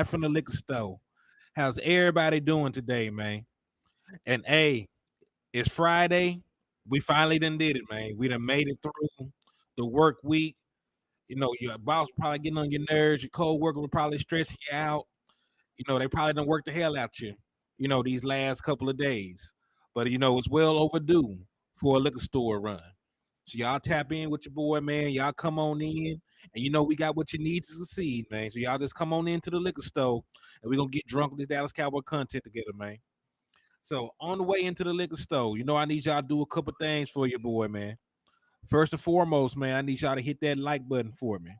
from the liquor store. How's everybody doing today, man? And hey, it's Friday. We finally done did it, man. We done made it through the work week. Your boss probably getting on your nerves. Your co-worker will probably stress you out. They probably done work the hell out you, these last couple of days. But it's well overdue for a liquor store run. So y'all tap in with your boy, man. Y'all come on in. And we got what you need to succeed, man. So y'all just come on into the liquor store and we're gonna get drunk with this Dallas Cowboy content together, man. So on the way into the liquor store, I need y'all to do a couple things for your boy, man. First and foremost, man, I need y'all to hit that like button for me.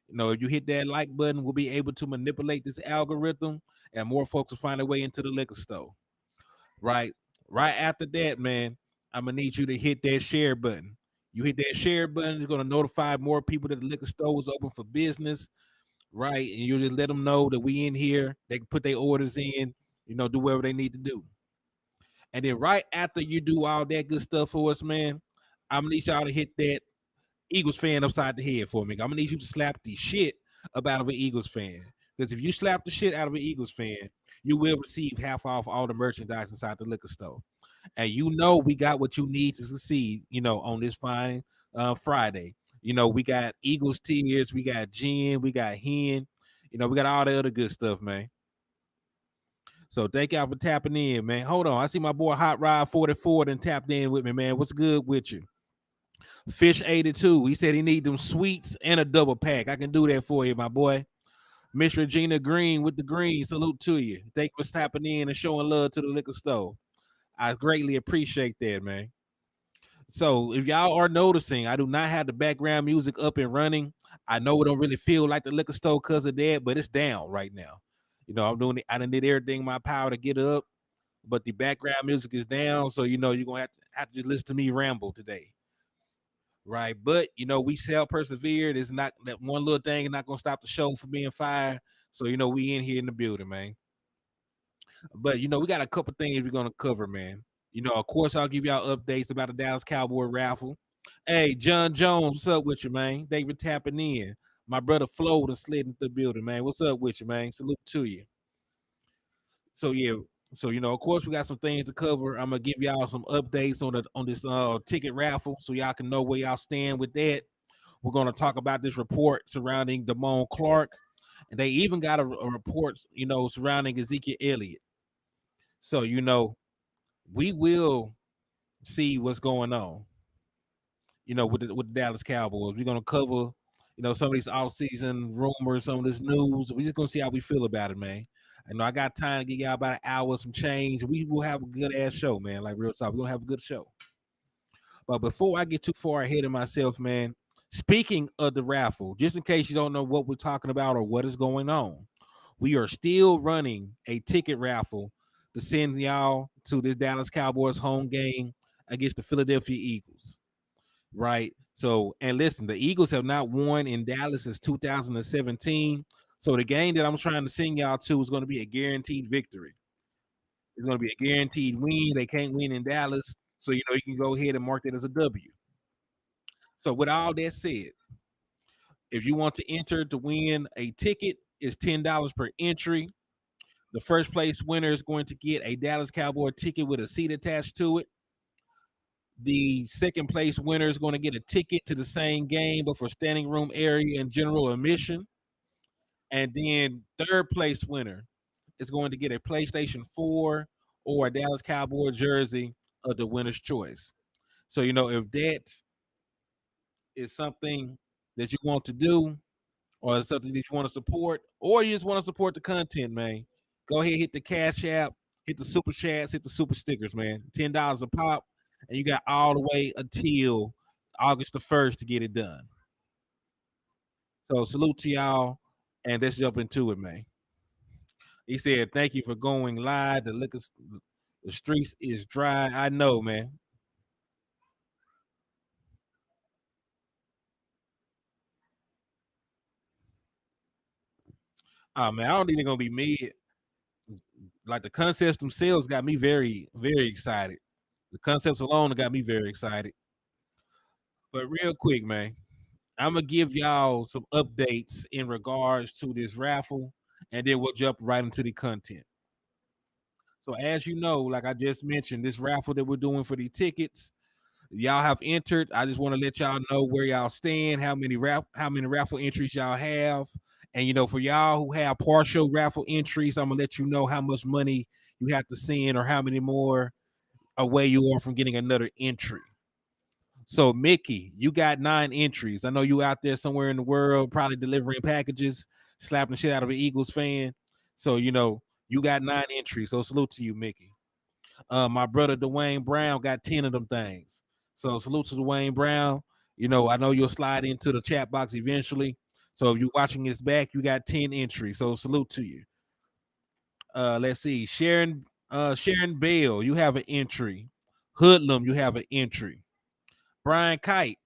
If you hit that like button, we'll be able to manipulate this algorithm and more folks will find their way into the liquor store. Right? Right after that, man, I'm gonna need you to hit that share button. You hit that share button, it's gonna notify more people that the liquor store is open for business, right? And you just let them know that we in here. They can put their orders in, do whatever they need to do. And then right after you do all that good stuff for us, man, I'm gonna need y'all to hit that Eagles fan upside the head for me. I'm gonna need you to slap the shit about of an Eagles fan. Because if you slap the shit out of an Eagles fan, you will receive half off all the merchandise inside the liquor store. And we got what you need to succeed, on this fine Friday. We got Eagles tears, we got gin, we got hen, we got all the other good stuff, man. So thank y'all for tapping in, man. Hold on. I see my boy Hot Rod 44 and tapped in with me, man. What's good with you? Fish 82. He said he need them sweets and a double pack. I can do that for you, my boy. Miss Regina Green with the green. Salute to you. Thank you for tapping in and showing love to the liquor store. I greatly appreciate that, man. So if y'all are noticing, I do not have the background music up and running. I know it don't really feel like the liquor store because of that, but it's down right now. I'm doing it. I done did everything in my power to get up, but the background music is down. So you're gonna have to just listen to me ramble today. Right. But we shall persevere. It's not that one little thing is not gonna stop the show from being fired. So we in here in the building, man. But we got a couple things we're gonna cover, man. Of course, I'll give y'all updates about the Dallas Cowboy raffle. Hey, John Jones, what's up with you, man? Thank you for tapping in. My brother Flo done slid into the building, man. What's up with you, man? Salute to you. So yeah, so of course, we got some things to cover. I'm gonna give y'all some updates on this ticket raffle, so y'all can know where y'all stand with that. We're gonna talk about this report surrounding Dwayne Clark, and they even got a report, surrounding Ezekiel Elliott. So we will see what's going on. With the Dallas Cowboys. We're gonna cover, some of these off-season rumors, some of this news. We're just gonna see how we feel about it, man. I know I got time to give y'all about an hour, some change. We will have a good ass show, man. Like real talk, we're gonna have a good show. But before I get too far ahead of myself, man, speaking of the raffle, just in case you don't know what we're talking about or what is going on, we are still running a ticket raffle to send y'all to this Dallas Cowboys home game against the Philadelphia Eagles. Right. So, and listen, the Eagles have not won in Dallas since 2017. So the game that I'm trying to send y'all to is going to be a guaranteed victory. It's going to be a guaranteed win. They can't win in Dallas. So, you can go ahead and mark that as a W. So with all that said, if you want to enter to win a ticket, it's $10 per entry. The first place winner is going to get a Dallas Cowboy ticket with a seat attached to it. The second place winner is going to get a ticket to the same game, but for standing room area and general admission. And then third place winner is going to get a PlayStation 4 or a Dallas Cowboy jersey of the winner's choice. So, if that is something that you want to do, or something that you want to support, or you just want to support the content, man, go ahead, hit the Cash App, hit the super chats, hit the super stickers, man. $10 a pop, and you got all the way until August the 1st to get it done. So salute to y'all, and let's jump into it, man. He said, "Thank you for going live. The streets is dry. I know, man. Oh man, I don't think they're gonna be mid. Like the concepts themselves got me very, very excited. The concepts alone got me very excited. But real quick, man, I'm gonna give y'all some updates in regards to this raffle and then we'll jump right into the content. So as you know, like I just mentioned, this raffle that we're doing for the tickets, y'all have entered. I just want to let y'all know where y'all stand, how many raffle entries y'all have. And for y'all who have partial raffle entries, I'm gonna let you know how much money you have to send or how many more away you are from getting another entry. So Mickey, you got 9 entries. I know you out there somewhere in the world, probably delivering packages, slapping the shit out of an Eagles fan. So you got 9 entries. So salute to you, Mickey. My brother Dwayne Brown got 10 of them things. So salute to Dwayne Brown. I know you'll slide into the chat box eventually. So if you're watching this back, you got 10 entries. So salute to you. Let's see. Sharon Bell, you have an entry. Hoodlum, you have an entry. Brian Kite,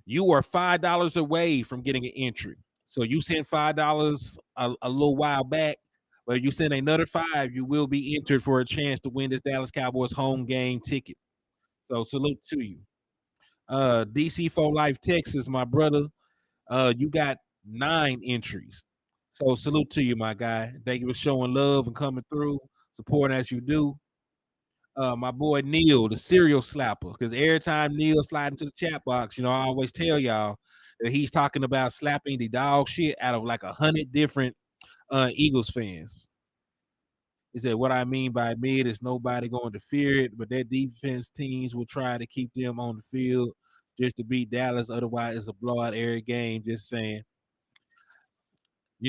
you are $5 away from getting an entry. So you sent $5 a little while back, but you send another 5, you will be entered for a chance to win this Dallas Cowboys home game ticket. So salute to you. DC for Life Texas, my brother. You got 9 entries. So salute to you, my guy. Thank you for showing love and coming through, supporting as you do. My boy Neil, the serial slapper, because every time Neil slide into the chat box, I always tell y'all that he's talking about slapping the dog shit out of like 100 different Eagles fans. He said, what I mean by mid is nobody going to fear it, but their defense teams will try to keep them on the field just to beat Dallas. Otherwise, it's a blowout every game. Just saying.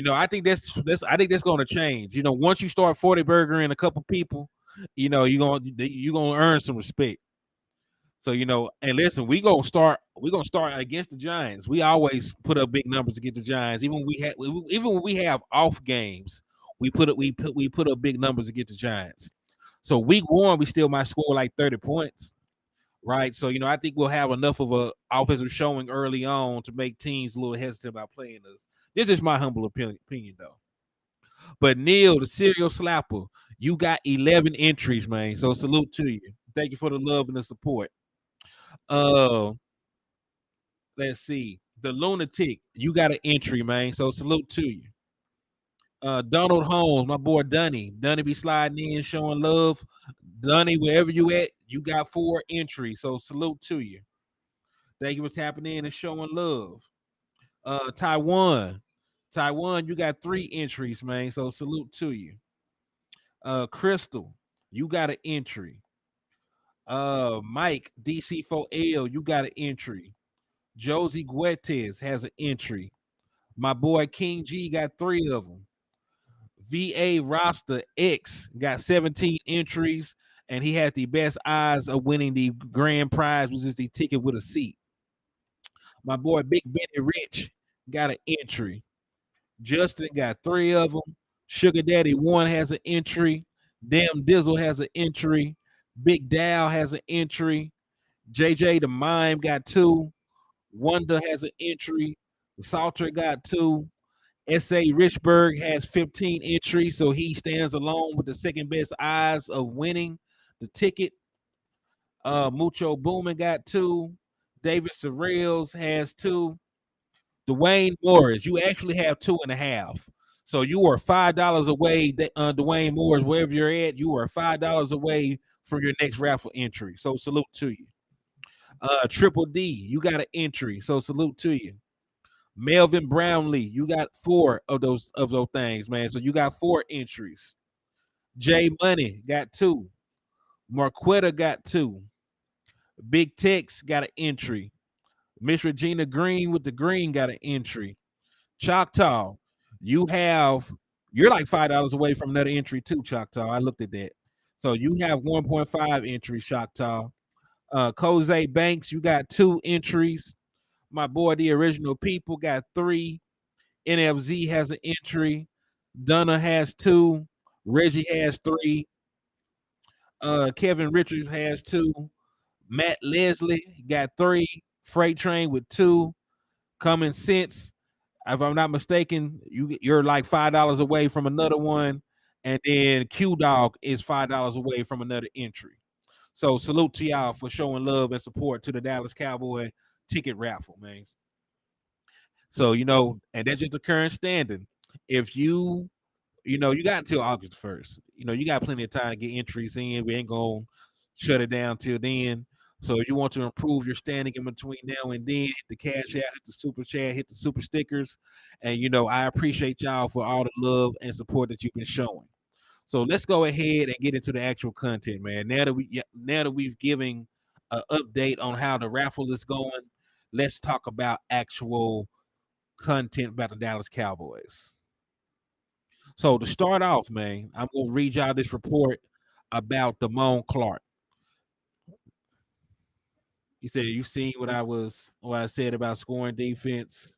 I think that's going to change. Once you start 40 burgering a couple people, you're gonna earn some respect. So and listen, we're gonna start against the Giants. We always put up big numbers against the Giants. Even when we have off games, we put up big numbers against the Giants. So week 1, we still might score like 30 points. Right. So, I think we'll have enough of a offensive showing early on to make teams a little hesitant about playing us. This is my humble opinion though. But Neil, the serial slapper, you got 11 entries, man. So salute to you. Thank you for the love and the support. Let's see. The Lunatic, you got an entry, man. So salute to you. Donald Holmes, my boy Dunny. Dunny be sliding in, showing love. Dunny, wherever you at, you got 4 entries. So salute to you. Thank you for tapping in and showing love. Taiwan, you got 3 entries, man. So salute to you. Crystal, you got an entry. Mike DC4L, you got an entry. Josie Guetes has an entry. My boy King G got 3 of them. VA Roster X got 17 entries, and he has the best odds of winning the grand prize, which is the ticket with a seat. My boy Big Benny Rich got an entry. Justin got 3 of them. Sugar Daddy 1 has an entry. Damn Dizzle has an entry. Big Dow has an entry. JJ the Mime got 2. Wonder has an entry. Salter got 2. S.A. Richburg has 15 entries, so he stands alone with the second best odds of winning the ticket. Mucho Boomin got 2. David Sorrells has 2. Dwayne Morris, you actually have 2.5. So you are $5 away. Dwayne Morris, wherever you're at, you are $5 away from your next raffle entry. So salute to you. Triple D, you got an entry. So salute to you. Melvin Brownlee, you got 4 of those things, man. So you got 4 entries. J Money got 2. Marquetta got 2. Big Tex got an entry. Miss Regina Green with the green got an entry. Choctaw, you're like $5 away from another entry too, Choctaw. I looked at that. So you have 1.5 entries, Choctaw. Jose Banks, you got 2 entries. My boy, the Original People, got 3. NFZ has an entry. Donna has 2. Reggie has 3. Kevin Richards has 2. Matt Leslie got 3. Freight Train with 2. Common Sense, if I'm not mistaken, you're like $5 away from another one. And then Q Dog is $5 away from another entry. So salute to y'all for showing love and support to the Dallas Cowboy ticket raffle, man. So, and that's just the current standing. If you You got until August 1st. You got plenty of time to get entries in. We ain't gonna shut it down till then. So if you want to improve your standing in between now and then, hit the cash out, hit the super chat, hit the super stickers. And I appreciate y'all for all the love and support that you've been showing. So let's go ahead and get into the actual content, man. Now that we've given an update on how the raffle is going, let's talk about actual content about the Dallas Cowboys. So to start off, man, I'm gonna read y'all this report about Dwayne Clark. He said, "You seen what I said about scoring defense."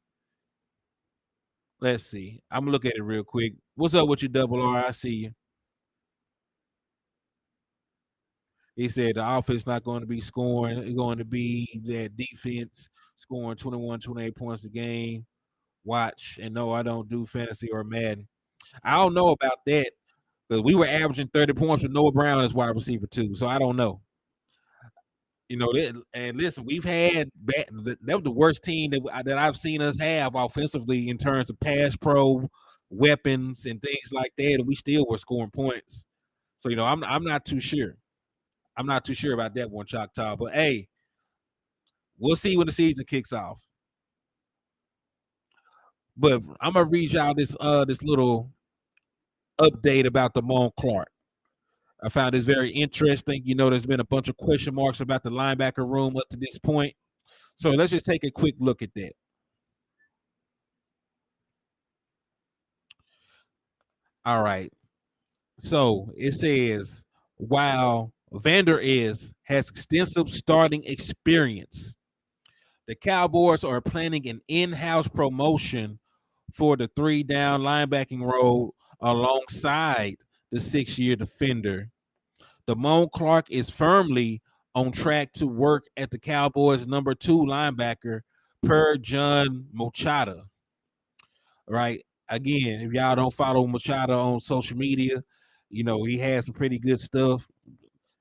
Let's see. I'm gonna look at it real quick. What's up with your double R? I see you. He said the offense not going to be scoring. It's going to be that defense scoring 21, 28 points a game. Watch. And no, I don't do fantasy or Madden. I don't know about that because we were averaging 30 points with Noah Brown as wide receiver too. So I don't know. And listen, we've had that was the worst team that I've seen us have offensively in terms of pass pro weapons and things like that, and we still were scoring points. So I'm not too sure. I'm not too sure about that one, Choctaw. But hey, we'll see when the season kicks off. But I'm gonna read y'all this little update about Dwayne Clark. I found this very interesting. There's been a bunch of question marks about the linebacker room up to this point. So let's just take a quick look at that. All right. So it says, while Vander has extensive starting experience, the Cowboys are planning an in-house promotion for the 3-down linebacking role alongside the 6-year defender. Dwayne Clark is firmly on track to work at the Cowboys' number 2 linebacker per John Machado. Right? Again, if y'all don't follow Machado on social media, he has some pretty good stuff.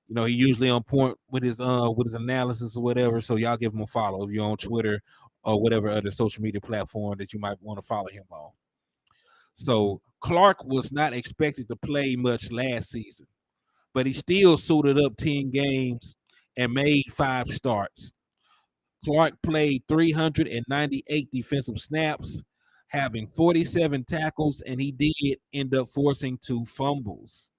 He usually on point with his analysis or whatever. So y'all give him a follow if you're on Twitter or whatever other social media platform that you might want to follow him on. So Clark was not expected to play much last season, but he still suited up 10 games and made 5 starts. Clark played 398 defensive snaps, having 47 tackles, and he did end up forcing 2 fumbles.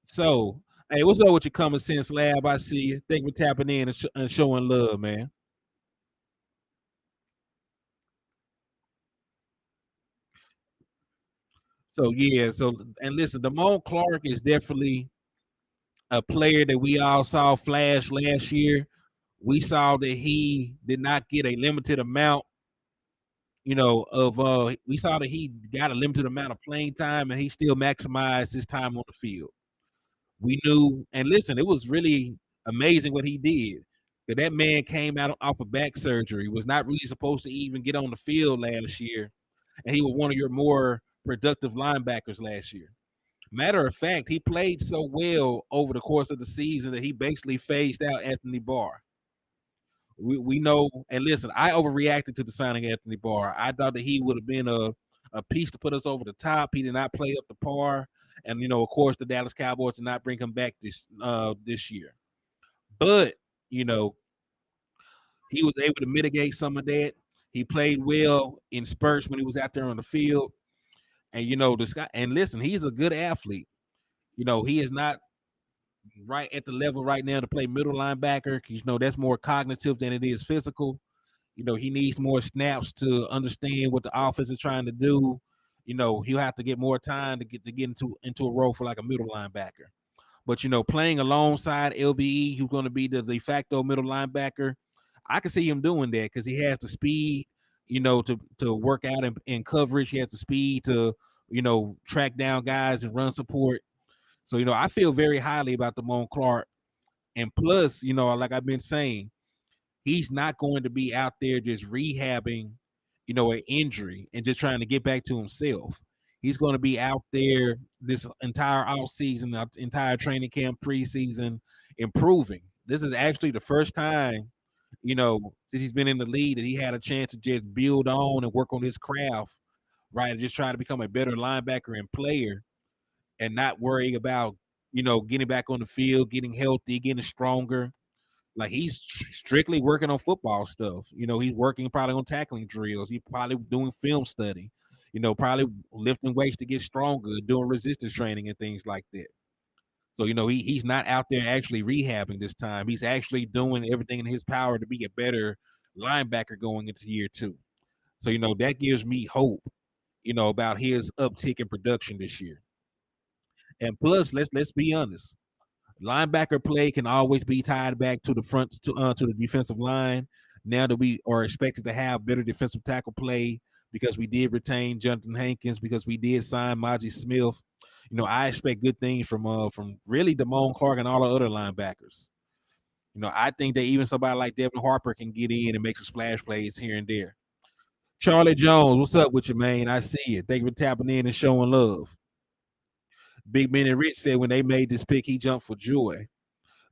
So, hey, what's up with your common sense lab? I see you. Thank you for tapping in and showing love, man. So yeah, and listen, Dwayne Clark is definitely a player that we all saw flash last year. We saw that he did not get a limited amount, we saw that he got a limited amount of playing time and he still maximized his time on the field. We knew, and listen, it was really amazing what he did. That man came out off of back surgery, was not really supposed to even get on the field last year, and he was one of your more productive linebackers last year. Matter of fact, he played so well over the course of the season that he basically phased out Anthony Barr. We know, and listen, I overreacted to the signing of Anthony Barr. I thought that he would have been a piece to put us over the top. He did not play up to par, and of course, the Dallas Cowboys did not bring him back this year. But he was able to mitigate some of that. He played well in spurts when he was out there on the field, and this guy. And listen, he's a good athlete. He is not right at the level right now to play middle linebacker because that's more cognitive than it is physical. He needs more snaps to understand what the offense is trying to do. He'll have to get more time to get into a role for like a middle linebacker. But playing alongside LVE, who's going to be the de facto middle linebacker, I can see him doing that because he has the speed, to work out in coverage. He has the speed to, track down guys and run support. So, I feel very highly about Dwayne Clark. And plus, like I've been saying, he's not going to be out there just rehabbing, an injury and just trying to get back to himself. He's going to be out there this entire offseason, entire training camp, preseason, improving. This is actually the first time, since he's been in the league that he had a chance to just build on and work on his craft right? Just trying to become a better linebacker and player and not worrying about, getting back on the field, getting healthy, getting stronger. Like he's strictly working on football stuff. He's working probably on tackling drills. He's probably doing film study. Probably lifting weights to get stronger, doing resistance training and things like that. So he's not out there actually rehabbing this time. He's actually doing everything in his power to be a better linebacker going into year 2. So that gives me hope. About his uptick in production this year. And plus, let's be honest. Linebacker play can always be tied back to the front to the defensive line. Now that we are expected to have better defensive tackle play because we did retain Jonathan Hankins, because we did sign Mozzie Smith. I expect good things from really Dwayne Clark and all the other linebackers. I think that even somebody like Devin Harper can get in and make some splash plays here and there. Charlie Jones, what's up with you, man? I see you. Thank you for tapping in and showing love. Big Ben and Rich said when they made this pick, he jumped for joy.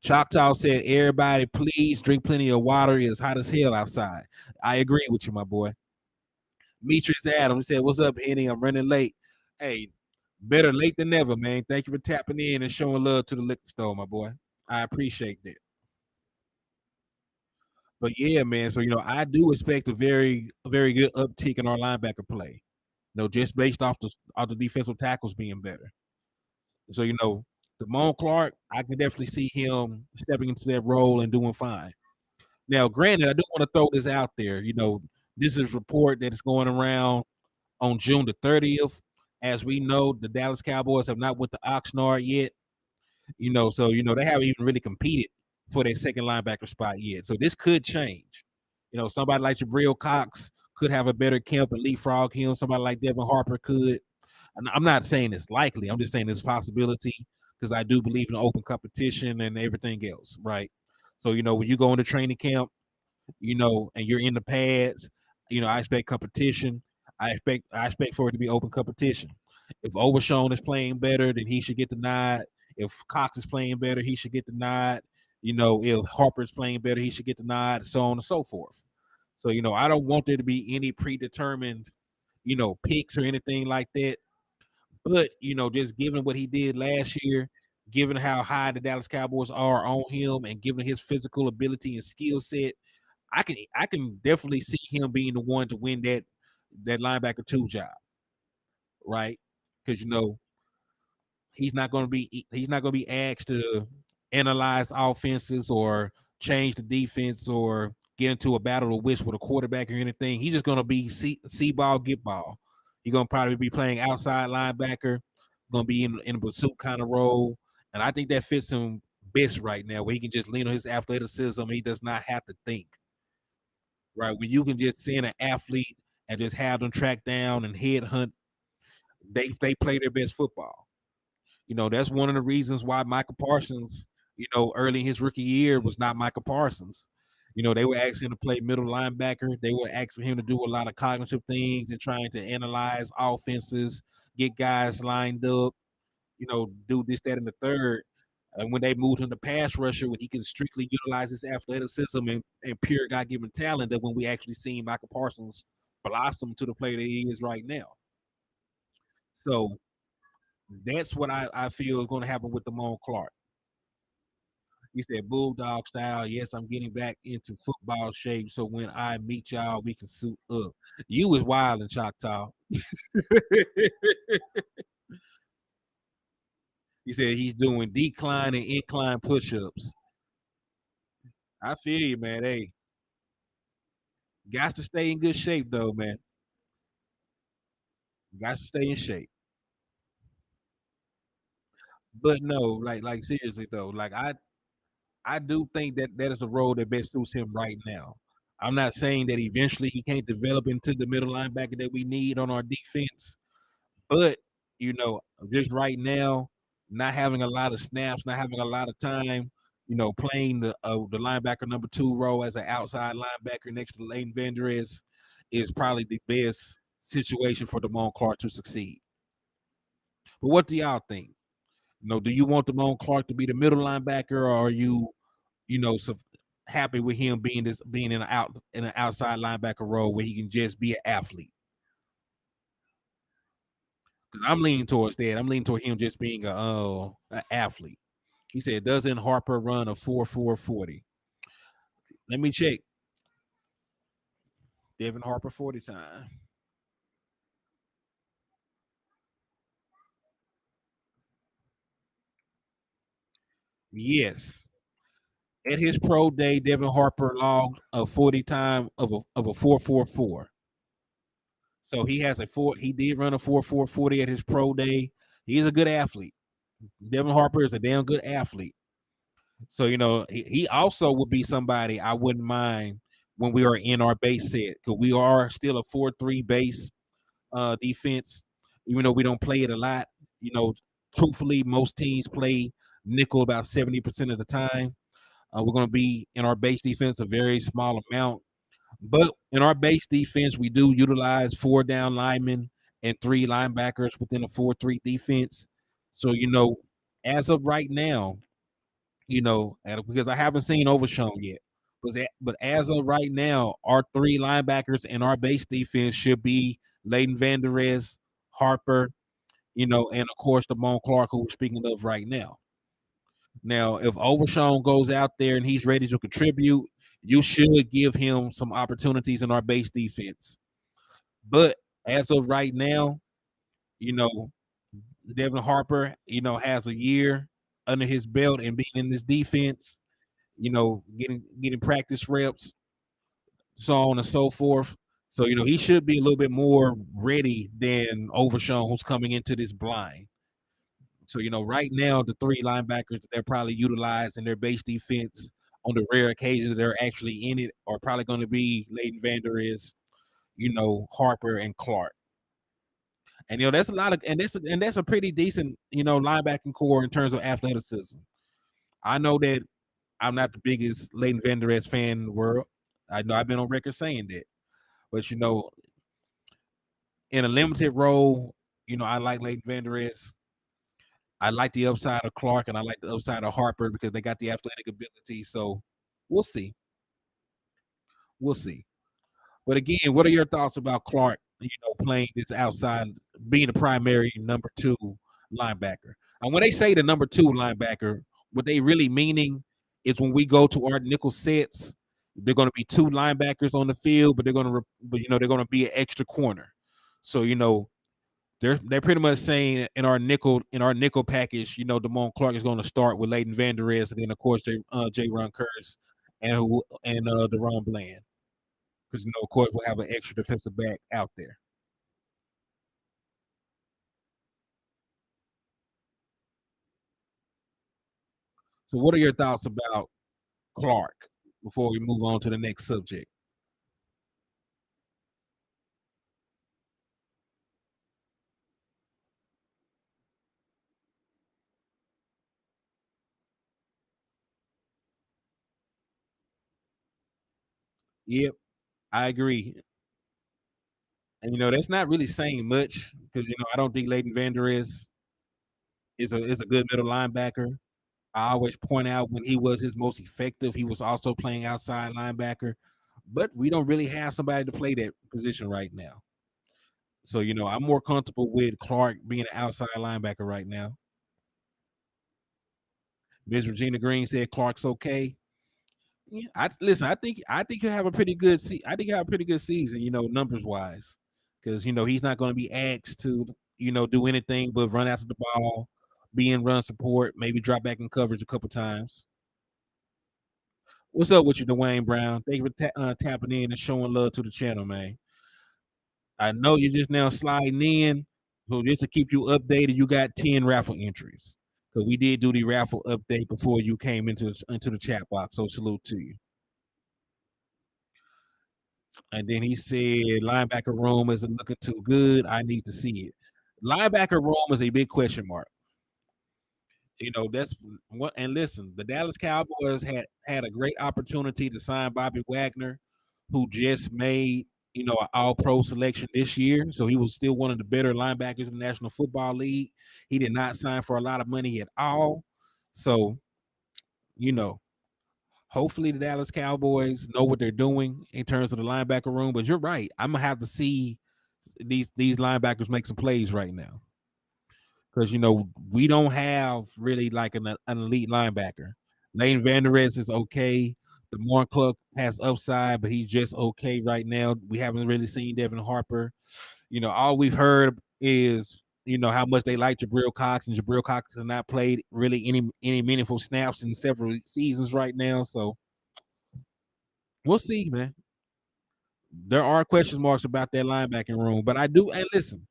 Choctaw said, everybody, please drink plenty of water. It's hot as hell outside. I agree with you, my boy. Demetrius Adams said, what's up, Henny? I'm running late. Hey, better late than never, man. Thank you for tapping in and showing love to the liquor store, my boy. I appreciate that. But yeah, man. So I do expect a very, very good uptick in our linebacker play. Just based off the defensive tackles being better. So Dwayne Clark, I can definitely see him stepping into that role and doing fine. Now, granted, I do want to throw this out there. This is a report that is going around on June the 30th. As we know, the Dallas Cowboys have not went to Oxnard yet. So they haven't even really competed for their second linebacker spot yet. So this could change. Somebody like Jabril Cox could have a better camp and leapfrog him. Somebody like Devin Harper could. I'm not saying it's likely. I'm just saying it's a possibility because I do believe in open competition and everything else, right? So when you go into training camp, and you're in the pads, I expect competition. I expect for it to be open competition. If Overshown is playing better, then he should get the nod. If Cox is playing better, he should get the nod. If Harper's playing better, he should get the nod, so on and so forth. So, I don't want there to be any predetermined, picks or anything like that. But, just given what he did last year, given how high the Dallas Cowboys are on him and given his physical ability and skill set, I can definitely see him being the one to win that linebacker 2 job, right? Because he's not going to be asked to analyze offenses or change the defense or get into a battle of wits with a quarterback or anything. He's just going to be see ball, get ball. He's going to probably be playing outside linebacker, going to be in a pursuit kind of role, and I think that fits him best right now, where he can just lean on his athleticism. He does not have to think. Right, when you can just send an athlete and just have them track down and head hunt, they play their best football. That's one of the reasons why Michael Parsons, early in his rookie year was not Michael Parsons. They were asking him to play middle linebacker. They were asking him to do a lot of cognitive things and trying to analyze offenses, get guys lined up, do this, that, and the third. And when they moved him to pass rusher, when he could strictly utilize his athleticism and pure God-given talent, that when we actually seen Michael Parsons blossom to the player that he is right now. So that's what I feel is going to happen with Dwayne Clark. He said, Bulldog style. Yes, I'm getting back into football shape. So when I meet y'all, we can suit up. You was wild in Choctaw. He said he's doing decline and incline push-ups. I feel you, man. Hey, got to stay in good shape, though, man. Got to stay in shape. But no, like seriously though, like I do think that is a role that best suits him right now. I'm not saying that eventually he can't develop into the middle linebacker that we need on our defense, but just right now, not having a lot of snaps, not having a lot of time, playing the linebacker number 2 role as an outside linebacker next to Leighton Vander is probably the best situation for Dwayne Clark to succeed. But what do y'all think? Do you want Dwayne Clark to be the middle linebacker, or are you, so happy with him being in an outside linebacker role where he can just be an athlete? I'm leaning towards that. I'm leaning toward him just being an athlete. He said, doesn't Harper run a 4.440? Let me check. Devin Harper 40 time. Yes. At his pro day, Devin Harper logged a 40 time of a 4.44. So he has a four. He did run a 4.440 at his pro day. He's a good athlete. Devin Harper is a damn good athlete. So he also would be somebody I wouldn't mind when we are in our base set, because we are still a 4-3 base defense, even though we don't play it a lot. Truthfully, most teams play nickel about 70% of the time. We're going to be in our base defense a very small amount. But in our base defense, we do utilize 4 down linemen and 3 linebackers within a 4-3 defense. So, as of right now, and because I haven't seen Overshown yet, but as of right now, our 3 linebackers in our base defense should be Leighton Vander, Harper, and of course Mallic Clark, who we're speaking of right now. Now, if Overshown goes out there and he's ready to contribute, you should give him some opportunities in our base defense. But as of right now, you know, Devin Harper, has a year under his belt and being in this defense, getting practice reps, so on and so forth. So, he should be a little bit more ready than Overshown, who's coming into this blind. So, right now, the 3 linebackers that they're probably utilized in their base defense on the rare occasions they're actually in it are probably going to be Leighton Vander, Harper and Clark. And that's a lot of, and that's a pretty decent, linebacking core in terms of athleticism. I know that I'm not the biggest Leighton Vander fan in the world. I know I've been on record saying that. But in a limited role, I like Leighton Vander. I like the upside of Clark and I like the upside of Harper because they got the athletic ability. So we'll see. We'll see. But again, what are your thoughts about Clark, playing this outside, being the primary number 2 linebacker? And when they say the number 2 linebacker, what they really meaning is when we go to our nickel sets, they're going to be 2 linebackers on the field, but they're going to be an extra corner. So, they're pretty much saying in our nickel package, Damone Clark is going to start with Leighton Vander, and then of course J. Ron Curtis and Deron Bland. Because of course, we'll have an extra defensive back out there. So, what are your thoughts about Clark before we move on to the next subject? Yep, I agree. And that's not really saying much because I don't think Leighton Vander is a good middle linebacker. I always point out when he was his most effective, he was also playing outside linebacker, but we don't really have somebody to play that position right now. So, I'm more comfortable with Clark being an outside linebacker right now. Ms. Regina Green said Clark's okay. Yeah, listen. I think he'll have a pretty good. I think he'll have a pretty good season. Numbers wise, because he's not going to be asked to do anything but run after the ball, be in run support, maybe drop back in coverage a couple times. What's up with you, Dwayne Brown? Thank you for tapping in and showing love to the channel, man. I know you're just now sliding in, so just to keep you updated, you got 10 raffle entries because we did do the raffle update before you came into the chat box. So salute to you. And then he said, linebacker room isn't looking too good. I need to see it. Linebacker room is a big question mark. That's what. And listen, the Dallas Cowboys had a great opportunity to sign Bobby Wagner, who just made an All-Pro selection this year. So he was still one of the better linebackers in the National Football League. He did not sign for a lot of money at all. So, you know, hopefully the Dallas Cowboys know what they're doing in terms of the linebacker room. But you're right. I'm gonna have to see these linebackers make some plays right now. because we don't have really like an elite linebacker. Leighton Vander is okay. The Moore Club has upside, but he's just okay right now. We haven't really seen Devin Harper. All we've heard is how much they like Jabril Cox, and Jabril Cox has not played really any meaningful snaps in several seasons right now. So we'll see, man. There are question marks about that linebacking room, but I do. And listen,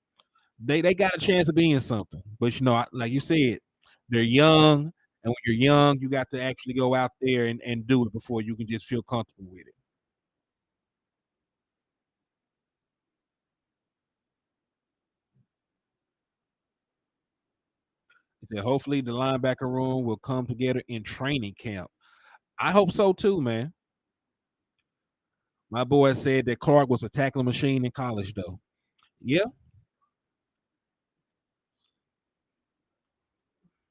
they got a chance of being something. But like you said, they're young, and when you're young, you got to actually go out there and do it before you can just feel comfortable with it. He said, hopefully the linebacker room will come together in training camp. I hope so too, man. My boy said that Clark was a tackling machine in college, though. Yeah.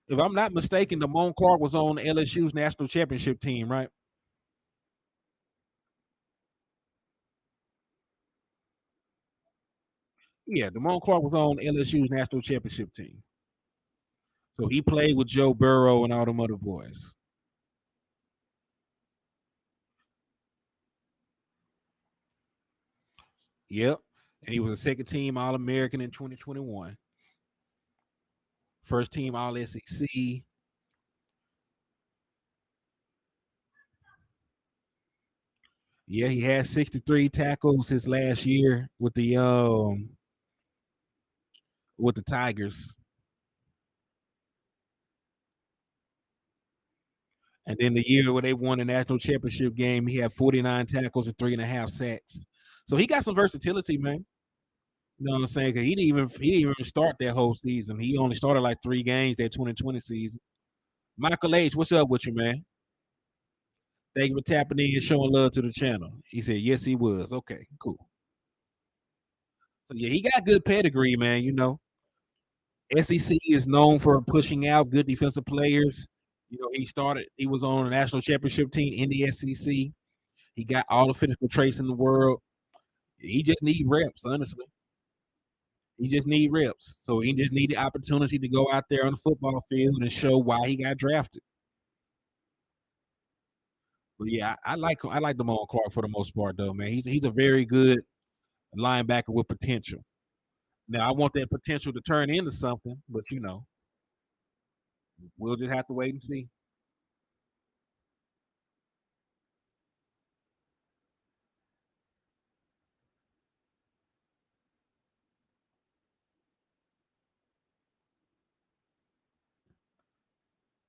If I'm not mistaken, Damone Clark was on LSU's national championship team, right? Yeah, Damone Clark was on LSU's national championship team. So he played with Joe Burrow and all them other boys. Yep. And he was a second team All American in 2021. First team All SEC. Yeah, he had 63 tackles his last year with the Tigers. And then the year where they won the national championship game, he had 49 tackles and 3.5 sacks. So he got some versatility, man. You know what I'm saying? Because he didn't even start that whole season. He only started like 3 games that 2020 season. Michael H, what's up with you, man? Thank you for tapping in and showing love to the channel. He said, yes, he was. Okay, cool. So yeah, he got good pedigree, man. SEC is known for pushing out good defensive players. He was on a national championship team in the SEC. He got all the physical traits in the world. He just need reps, honestly. He just need reps. So he just need the opportunity to go out there on the football field and show why he got drafted. But yeah, I like him. I like Damone Clark for the most part, though, man. He's a very good linebacker with potential. Now I want that potential to turn into something, but we'll just have to wait and see.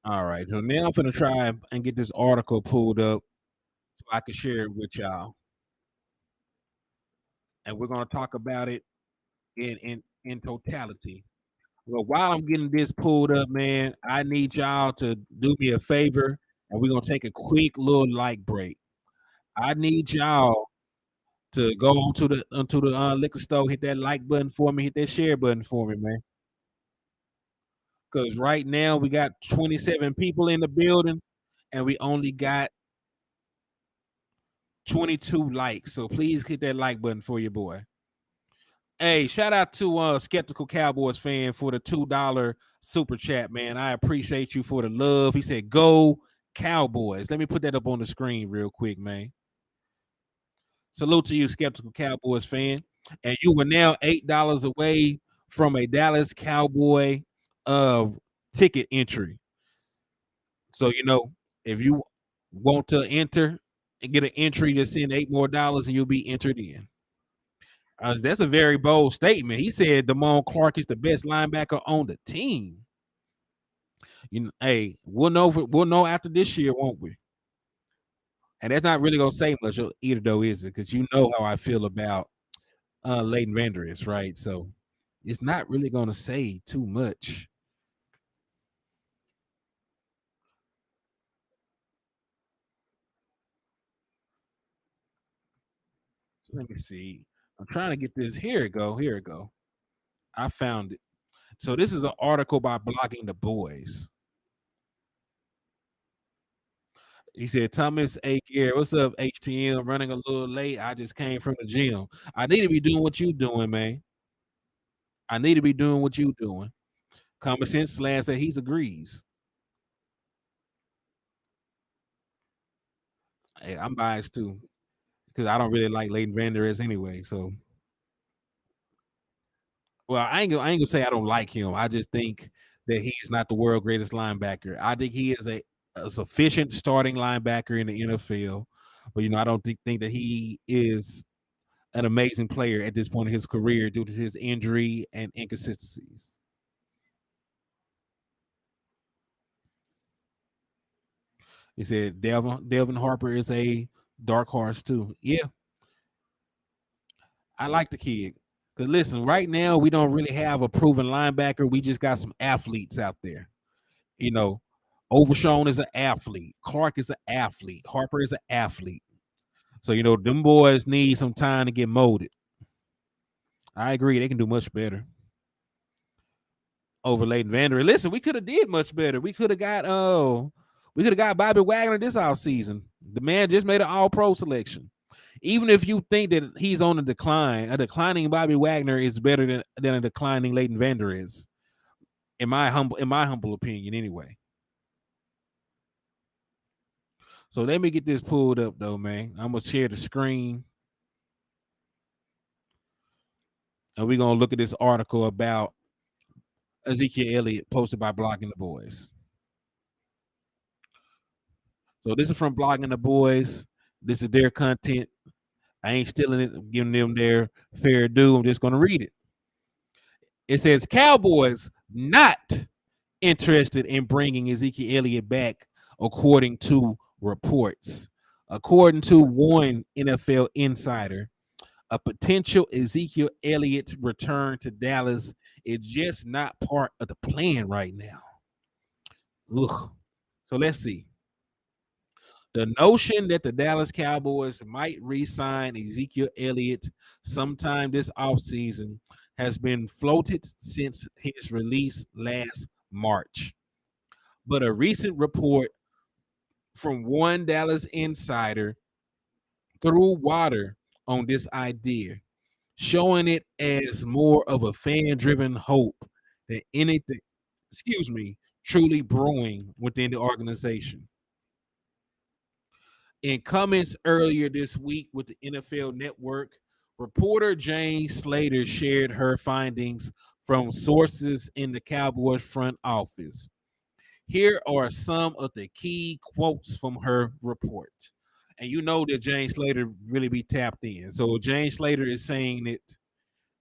All right. So now I'm gonna try and get this article pulled up so I can share it with y'all. And we're gonna talk about it in totality. Well, while I'm getting this pulled up, man, I need y'all to do me a favor, and we're gonna take a quick little light break. I need y'all to go onto the liquor store, hit that like button for me, hit that share button for me, man. Because right now we got 27 people in the building, and we only got 22 likes. So please hit that like button for your boy. Hey, shout out to Skeptical Cowboys fan for the $2 super chat, man. I appreciate you for the love. He said, "Go Cowboys." Let me put that up on the screen real quick, man. Salute to you, Skeptical Cowboys fan. And you were now $8 away from a Dallas Cowboy uh ticket entry. So if you want to enter and get an entry, just send $8 more and you'll be entered in. That's a very bold statement. He said Damone Clark is the best linebacker on the team. Hey, we'll know after this year, won't we? And that's not really gonna say much either, though, is it? Because you know how I feel about Leighton Vander is, right? So it's not really gonna say too much. So let me see. I'm trying to get this. Here it go. Here it go. I found it. So this is an article by Blogging the Boys. He said, Thomas A. Gary, what's up, HTM? Running a little late. I just came from the gym. I need to be doing what you doing, man. I need to be doing what you doing. Common sense slant said he agrees. Hey, I'm biased too because I don't really like Leighton Vander as anyway. So, well, I ain't gonna say I don't like him. I just think that he is not the world greatest linebacker. I think he is a sufficient starting linebacker in the NFL, but I don't think that he is an amazing player at this point in his career due to his injury and inconsistencies. He said Delvin Harper is a dark horse too. Yeah, I like the kid. Cause listen, right now we don't really have a proven linebacker. We just got some athletes out there. You know, Overshown is an athlete. Clark is an athlete. Harper is an athlete. So them boys need some time to get molded. I agree. They can do much better over Leighton Vander. Listen, we could have did much better. We could have got Bobby Wagner this offseason. The man just made an all-pro selection. Even if you think that he's on a declining Bobby Wagner is better than a declining Leighton Vander is, in my humble opinion, anyway. So let me get this pulled up though, man. I'm gonna share the screen, and we're gonna look at this article about Ezekiel Elliott posted by Blogging the Boys. So this is from Blogging the Boys. This is their content. I ain't stealing it. I'm giving them their fair due. I'm just gonna read it. It says Cowboys not interested in bringing Ezekiel Elliott back, according to reports. According to one NFL insider, a potential Ezekiel Elliott return to Dallas is just not part of the plan right now. Ugh. So let's see. The notion that the Dallas Cowboys might re-sign Ezekiel Elliott sometime this offseason has been floated since his release last March. But a recent report from one Dallas insider threw water on this idea, showing it as more of a fan-driven hope than anything, truly brewing within the organization. In comments earlier this week with the NFL Network, reporter Jane Slater shared her findings from sources in the Cowboys front office. Here are some of the key quotes from her report. And you know that Jane Slater really be tapped in. So Jane Slater is saying it,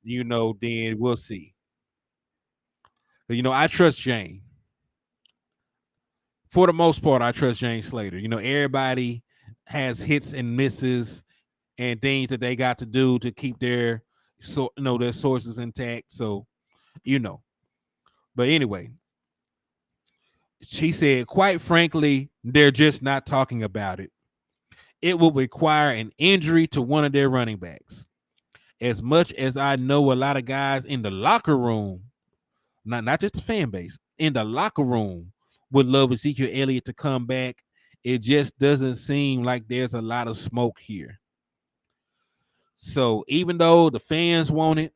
then we'll see. I trust Jane. For the most part, I trust Jane Slater. Everybody has hits and misses and things that they got to do to keep their their sources intact. So, But anyway, she said, quite frankly, they're just not talking about it. It will require an injury to one of their running backs. As much as I know a lot of guys in the locker room, not just the fan base, in the locker room would love Ezekiel Elliott to come back, it just doesn't seem like there's a lot of smoke here. So even though the fans want it,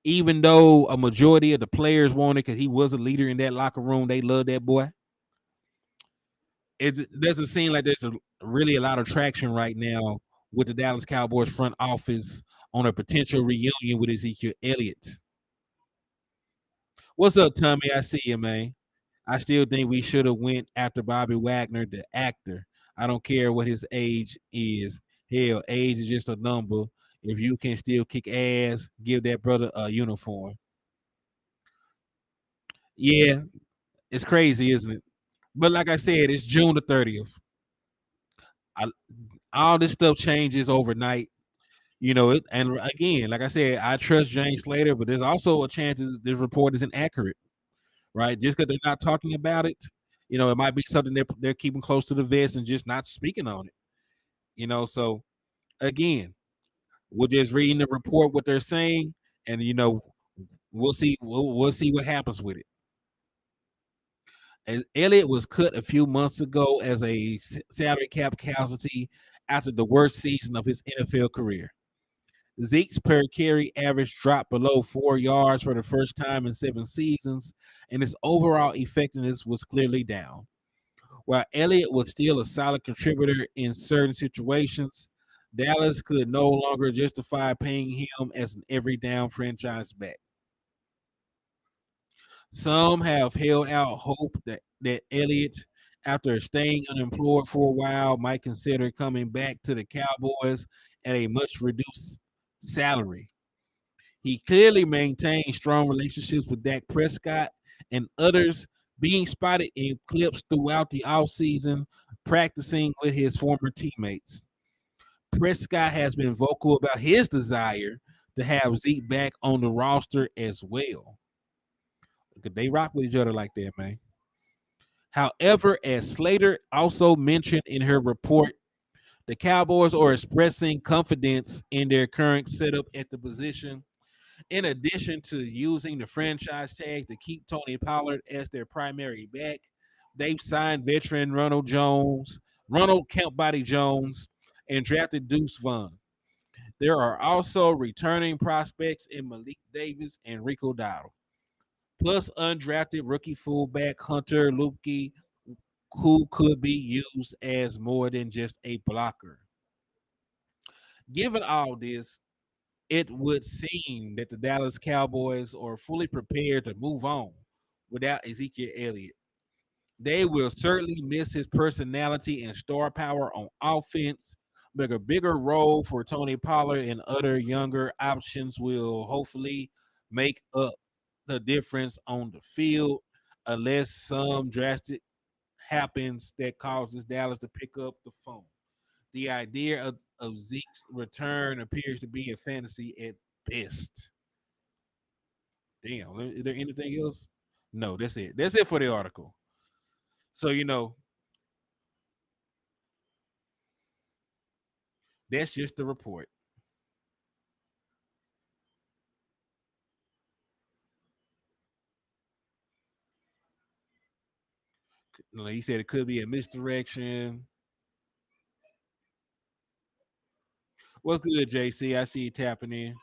even though a majority of the players want it because he was a leader in that locker room, they love that boy. It doesn't seem like there's really a lot of traction right now with the Dallas Cowboys front office on a potential reunion with Ezekiel Elliott. What's up, Tommy? I see you, man. I still think we should have went after Bobby Wagner, the actor. I don't care what his age is. Hell, age is just a number. If you can still kick ass, give that brother a uniform. Yeah, it's crazy, isn't it? But like I said, it's June the 30th. All this stuff changes overnight. And again, like I said, I trust Jane Slater, but there's also a chance that this report isn't accurate, right? Just because they're not talking about it, it might be something they're keeping close to the vest and just not speaking on it. So again, we're just reading the report, what they're saying, and we'll see. We'll see what happens with it. And Elliott was cut a few months ago as a salary cap casualty after the worst season of his NFL career. Zeke's per carry average dropped below 4 yards for the first time in 7 seasons, and his overall effectiveness was clearly down. While Elliott was still a solid contributor in certain situations, Dallas could no longer justify paying him as an every down franchise back. Some have held out hope that Elliott, after staying unemployed for a while, might consider coming back to the Cowboys at a much reduced salary. He clearly maintained strong relationships with Dak Prescott and others, being spotted in clips throughout the offseason, practicing with his former teammates. Prescott has been vocal about his desire to have Zeke back on the roster as well. They rock with each other like that, man. However, as Slater also mentioned in her report, the Cowboys are expressing confidence in their current setup at the position. In addition to using the franchise tag to keep Tony Pollard as their primary back, they've signed veteran Ronald Count Body Jones, and drafted Deuce Vaughn. There are also returning prospects in Malik Davis and Rico Dowdle, plus undrafted rookie fullback Hunter Luepke, who could be used as more than just a blocker. Given all this, it would seem that the Dallas Cowboys are fully prepared to move on without Ezekiel Elliott. They will certainly miss his personality and star power on offense, but a bigger role for Tony Pollard and other younger options will hopefully make up the difference on the field, unless some drastic happens that causes Dallas to pick up the phone. The idea of Zeke's return appears to be a fantasy at best. Damn, is there anything else? No, that's it. That's it for the article. So, that's just the report. Like he said, it could be a misdirection. What's good, JC? I see you tapping in.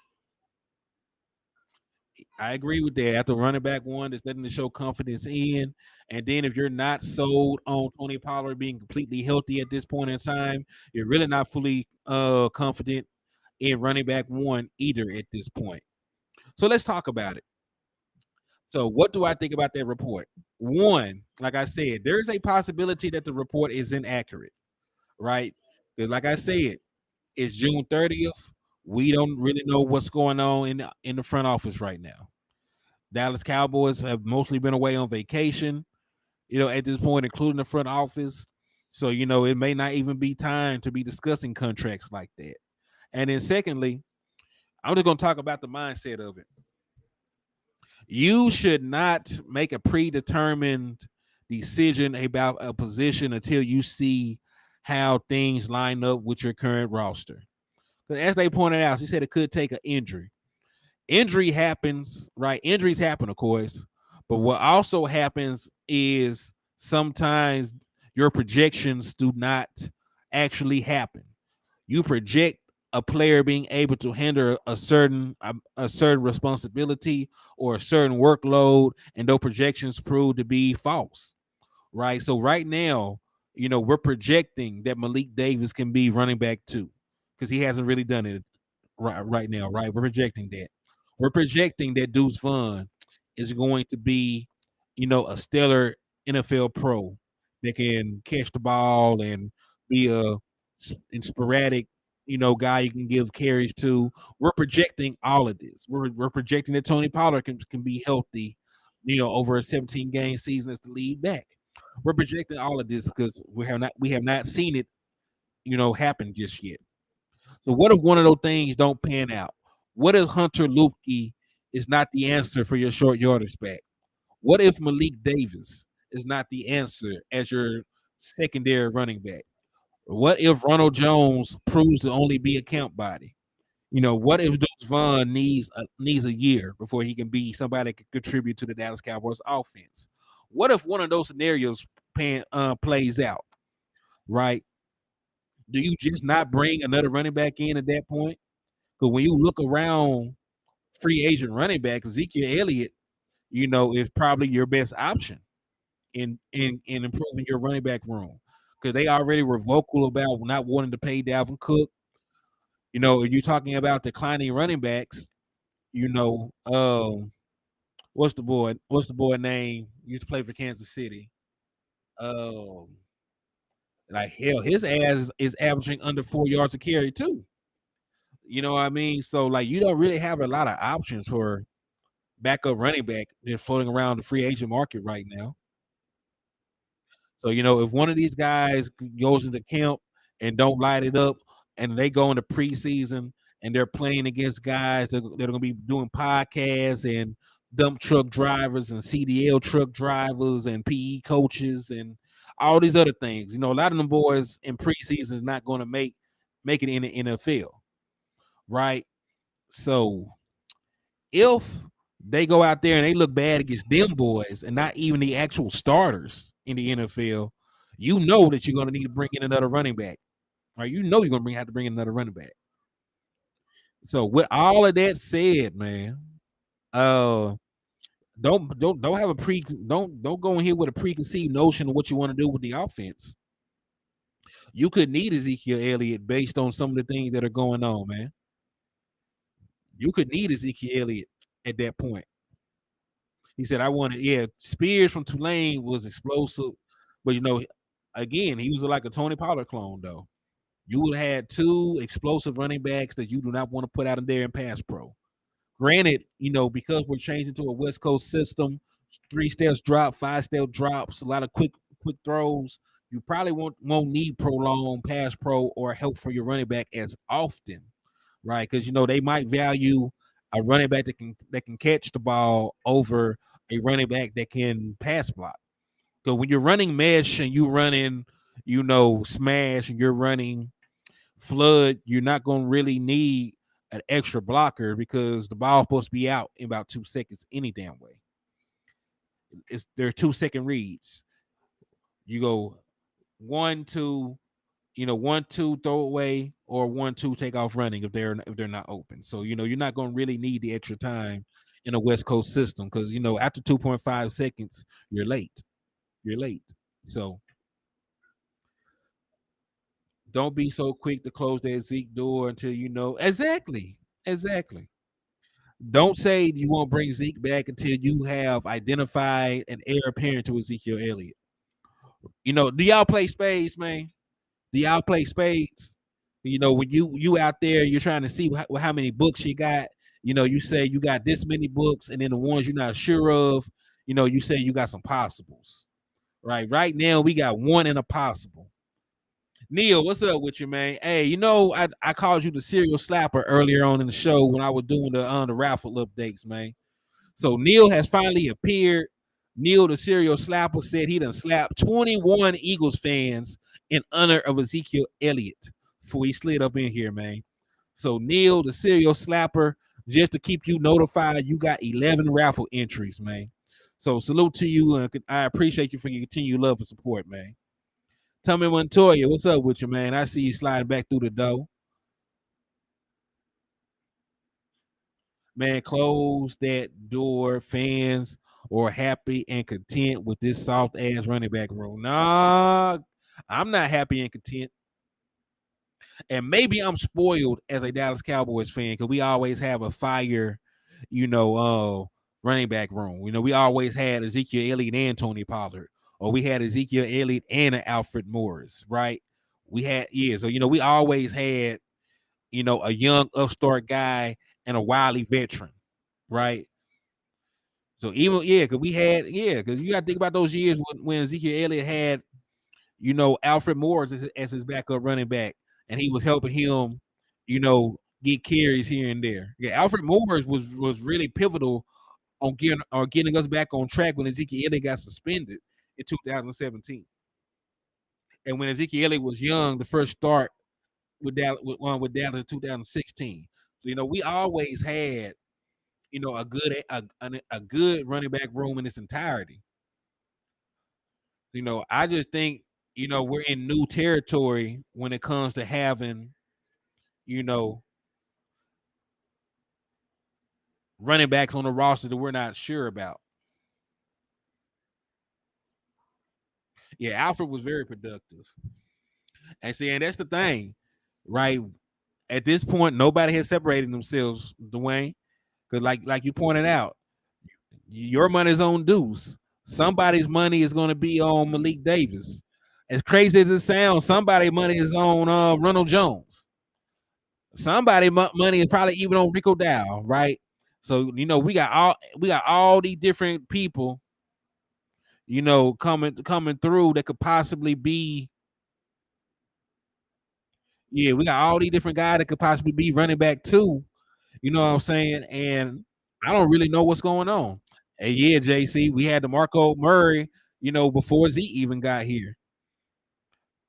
I agree with that. After running back one, there's nothing to show confidence in. And then if you're not sold on Tony Pollard being completely healthy at this point in time, you're really not fully confident in running back one either at this point. So let's talk about it. So what do I think about that report? One, like I said, there's a possibility that the report is inaccurate, right? Because like I said, it's June 30th. We don't really know what's going on in the front office right now. Dallas Cowboys have mostly been away on vacation, at this point, including the front office. So, it may not even be time to be discussing contracts like that. And then secondly, I'm just going to talk about the mindset of it. You should not make a predetermined decision about a position until you see how things line up with your current roster. But as they pointed out, she said it could take an injury. Injury happens, right? Injuries happen, of course. But what also happens is sometimes your projections do not actually happen. You project a player being able to handle a certain responsibility or a certain workload, and those projections prove to be false, right? So right now, we're projecting that Malik Davis can be running back too, because he hasn't really done it right now, right? We're projecting that. We're projecting that Deuce Vaughn is going to be, a stellar NFL pro that can catch the ball and be a sporadic, guy you can give carries to. We're projecting all of this. We're projecting that Tony Pollard can be healthy, over a 17 game season as the lead back. We're projecting all of this because we have not seen it, happen just yet. So what if one of those things don't pan out? What if Hunter Luepke is not the answer for your short yardage back? What if Malik Davis is not the answer as your secondary running back? What if Ronald Jones proves to only be a count body? What if Deuce Vaughn needs a year before he can be somebody that can contribute to the Dallas Cowboys offense? What if one of those scenarios plays out? Right? Do you just not bring another running back in at that point? But when you look around free agent running back, Ezekiel Elliott, is probably your best option in improving your running back room because they already were vocal about not wanting to pay Dalvin Cook. You're talking about declining running backs. What's the boy? What's the boy name? Used to play for Kansas City. Um, like hell, his ass is averaging under 4 yards a carry too. You know what I mean? So like you don't really have a lot of options for backup running back that's floating around the free agent market right now. So, if one of these guys goes into camp and don't light it up and they go into preseason and they're playing against guys that are going to be doing podcasts and dump truck drivers and CDL truck drivers and PE coaches and all these other things. A lot of them boys in preseason is not going to make it in the NFL, right? So if they go out there and they look bad against them boys and not even the actual starters in the NFL, you know that you're going to need to bring in another running back. Right? You're going to have to bring in another running back. So with all of that said, man, don't have a don't go in here with a preconceived notion of what you want to do with the offense. You could need Ezekiel Elliott based on some of the things that are going on, man. You could need Ezekiel Elliott at that point. He said, Spears from Tulane was explosive, but again, he was like a Tony Pollard clone, though. You would have had two explosive running backs that you do not want to put out in there in pass pro. Granted, because we're changing to a West Coast system, 3 steps drop, 5 step drops, a lot of quick throws. You probably won't need prolonged pass pro or help for your running back as often, right? Because they might value a running back that can catch the ball over a running back that can pass block. So when you're running mesh and you running, smash and you're running flood, you're not going to really need an extra blocker because the ball's supposed to be out in about 2 seconds any damn way. There are 2-second reads. You go 1-2, 1-2 throw away or 1-2 take off running if they're not open. So you're not going to really need the extra time in a West Coast system because after 2.5 seconds you're late. So don't be so quick to close that Zeke door until exactly. Don't say you won't bring Zeke back until you have identified an heir apparent to Ezekiel Elliott. Do y'all play spades, man? Do y'all play spades? When you out there, you're trying to see how many books you got. You say you got this many books, and then the ones you're not sure of, you say you got some possibles. Right now we got one in a possible. Neil, what's up with you, man? Hey, I called you the serial slapper earlier on in the show when I was doing the raffle updates, man. So Neil has finally appeared. Neil, the serial slapper, said he done slapped 21 Eagles fans in honor of Ezekiel Elliott before he slid up in here, man. So Neil, the serial slapper, just to keep you notified, you got 11 raffle entries, man. So salute to you. I appreciate you for your continued love and support, man. Tommy Montoya, what's up with you, man? I see you sliding back through the door. Man, close that door. Fans are happy and content with this soft ass running back room. Nah, I'm not happy and content. And maybe I'm spoiled as a Dallas Cowboys fan because we always have a fire, running back room. We always had Ezekiel Elliott and Tony Pollard, or we had Ezekiel Elliott and Alfred Moore, right? We had, so we always had, a young upstart guy and a wily veteran, right? So even because because you got to think about those years when Ezekiel Elliott had, Alfred Moore as his backup running back, and he was helping him, get carries here and there. Yeah, Alfred Moore was really pivotal on getting us back on track when Ezekiel Elliott got suspended in 2017. And when Ezekiel Elliott was young, the first start with Dallas in 2016. So we always had a good running back room in its entirety. I just think we're in new territory when it comes to having running backs on the roster that we're not sure about. Yeah, Alfred was very productive. And see, and that's the thing, right? At this point, nobody has separated themselves, Dwayne. Because like you pointed out, your money's on Deuce. Somebody's money is going to be on Malik Davis. As crazy as it sounds, somebody's money is on Ronald Jones. Somebody money is probably even on Rico Dow, right? So we got all these different people, coming through that could possibly be. Yeah, we got all these different guys that could possibly be running back too. You know what I'm saying? And I don't really know what's going on. And yeah, JC, we had the Marco Murray, before Zeke even got here.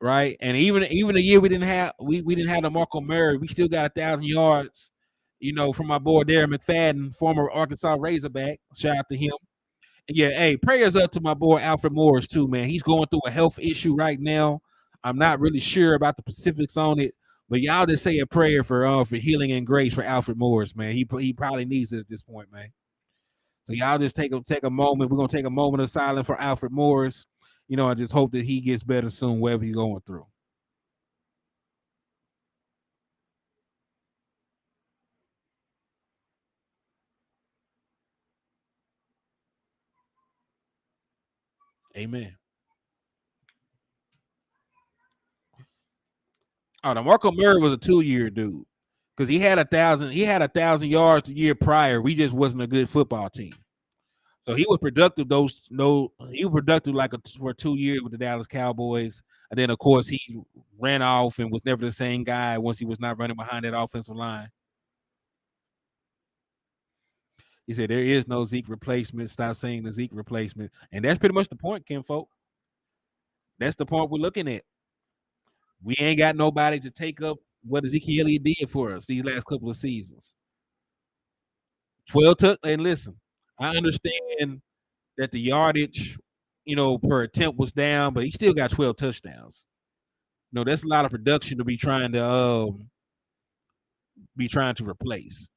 Right. And even the year we didn't have the Marco Murray, we still got 1,000 yards, from my boy Darren McFadden, former Arkansas Razorback. Shout out to him. Yeah, hey, prayers up to my boy Alfred Moore too, man. He's going through a health issue right now. I'm not really sure about the specifics on it, but y'all just say a prayer for healing and grace for Alfred Morris, man. He probably needs it at this point, man. So y'all just take a moment. We're gonna take a moment of silence for Alfred Morris. I just hope that he gets better soon, wherever he's going through. Amen. Oh, the Marco Murray was a 2-year dude because he had 1,000 yards the year prior. We just wasn't a good football team. So he was productive. He was productive for 2 years with the Dallas Cowboys, and then of course he ran off and was never the same guy once he was not running behind that offensive line. He said there is no Zeke replacement. Stop saying the Zeke replacement, and that's pretty much the point, Kim folk. That's the point we're looking at. We ain't got nobody to take up what Ezekiel Elliott did for us these last couple of seasons. 12 and listen, I understand that the yardage, per attempt was down, but he still got 12 touchdowns. That's a lot of production to be trying to replace.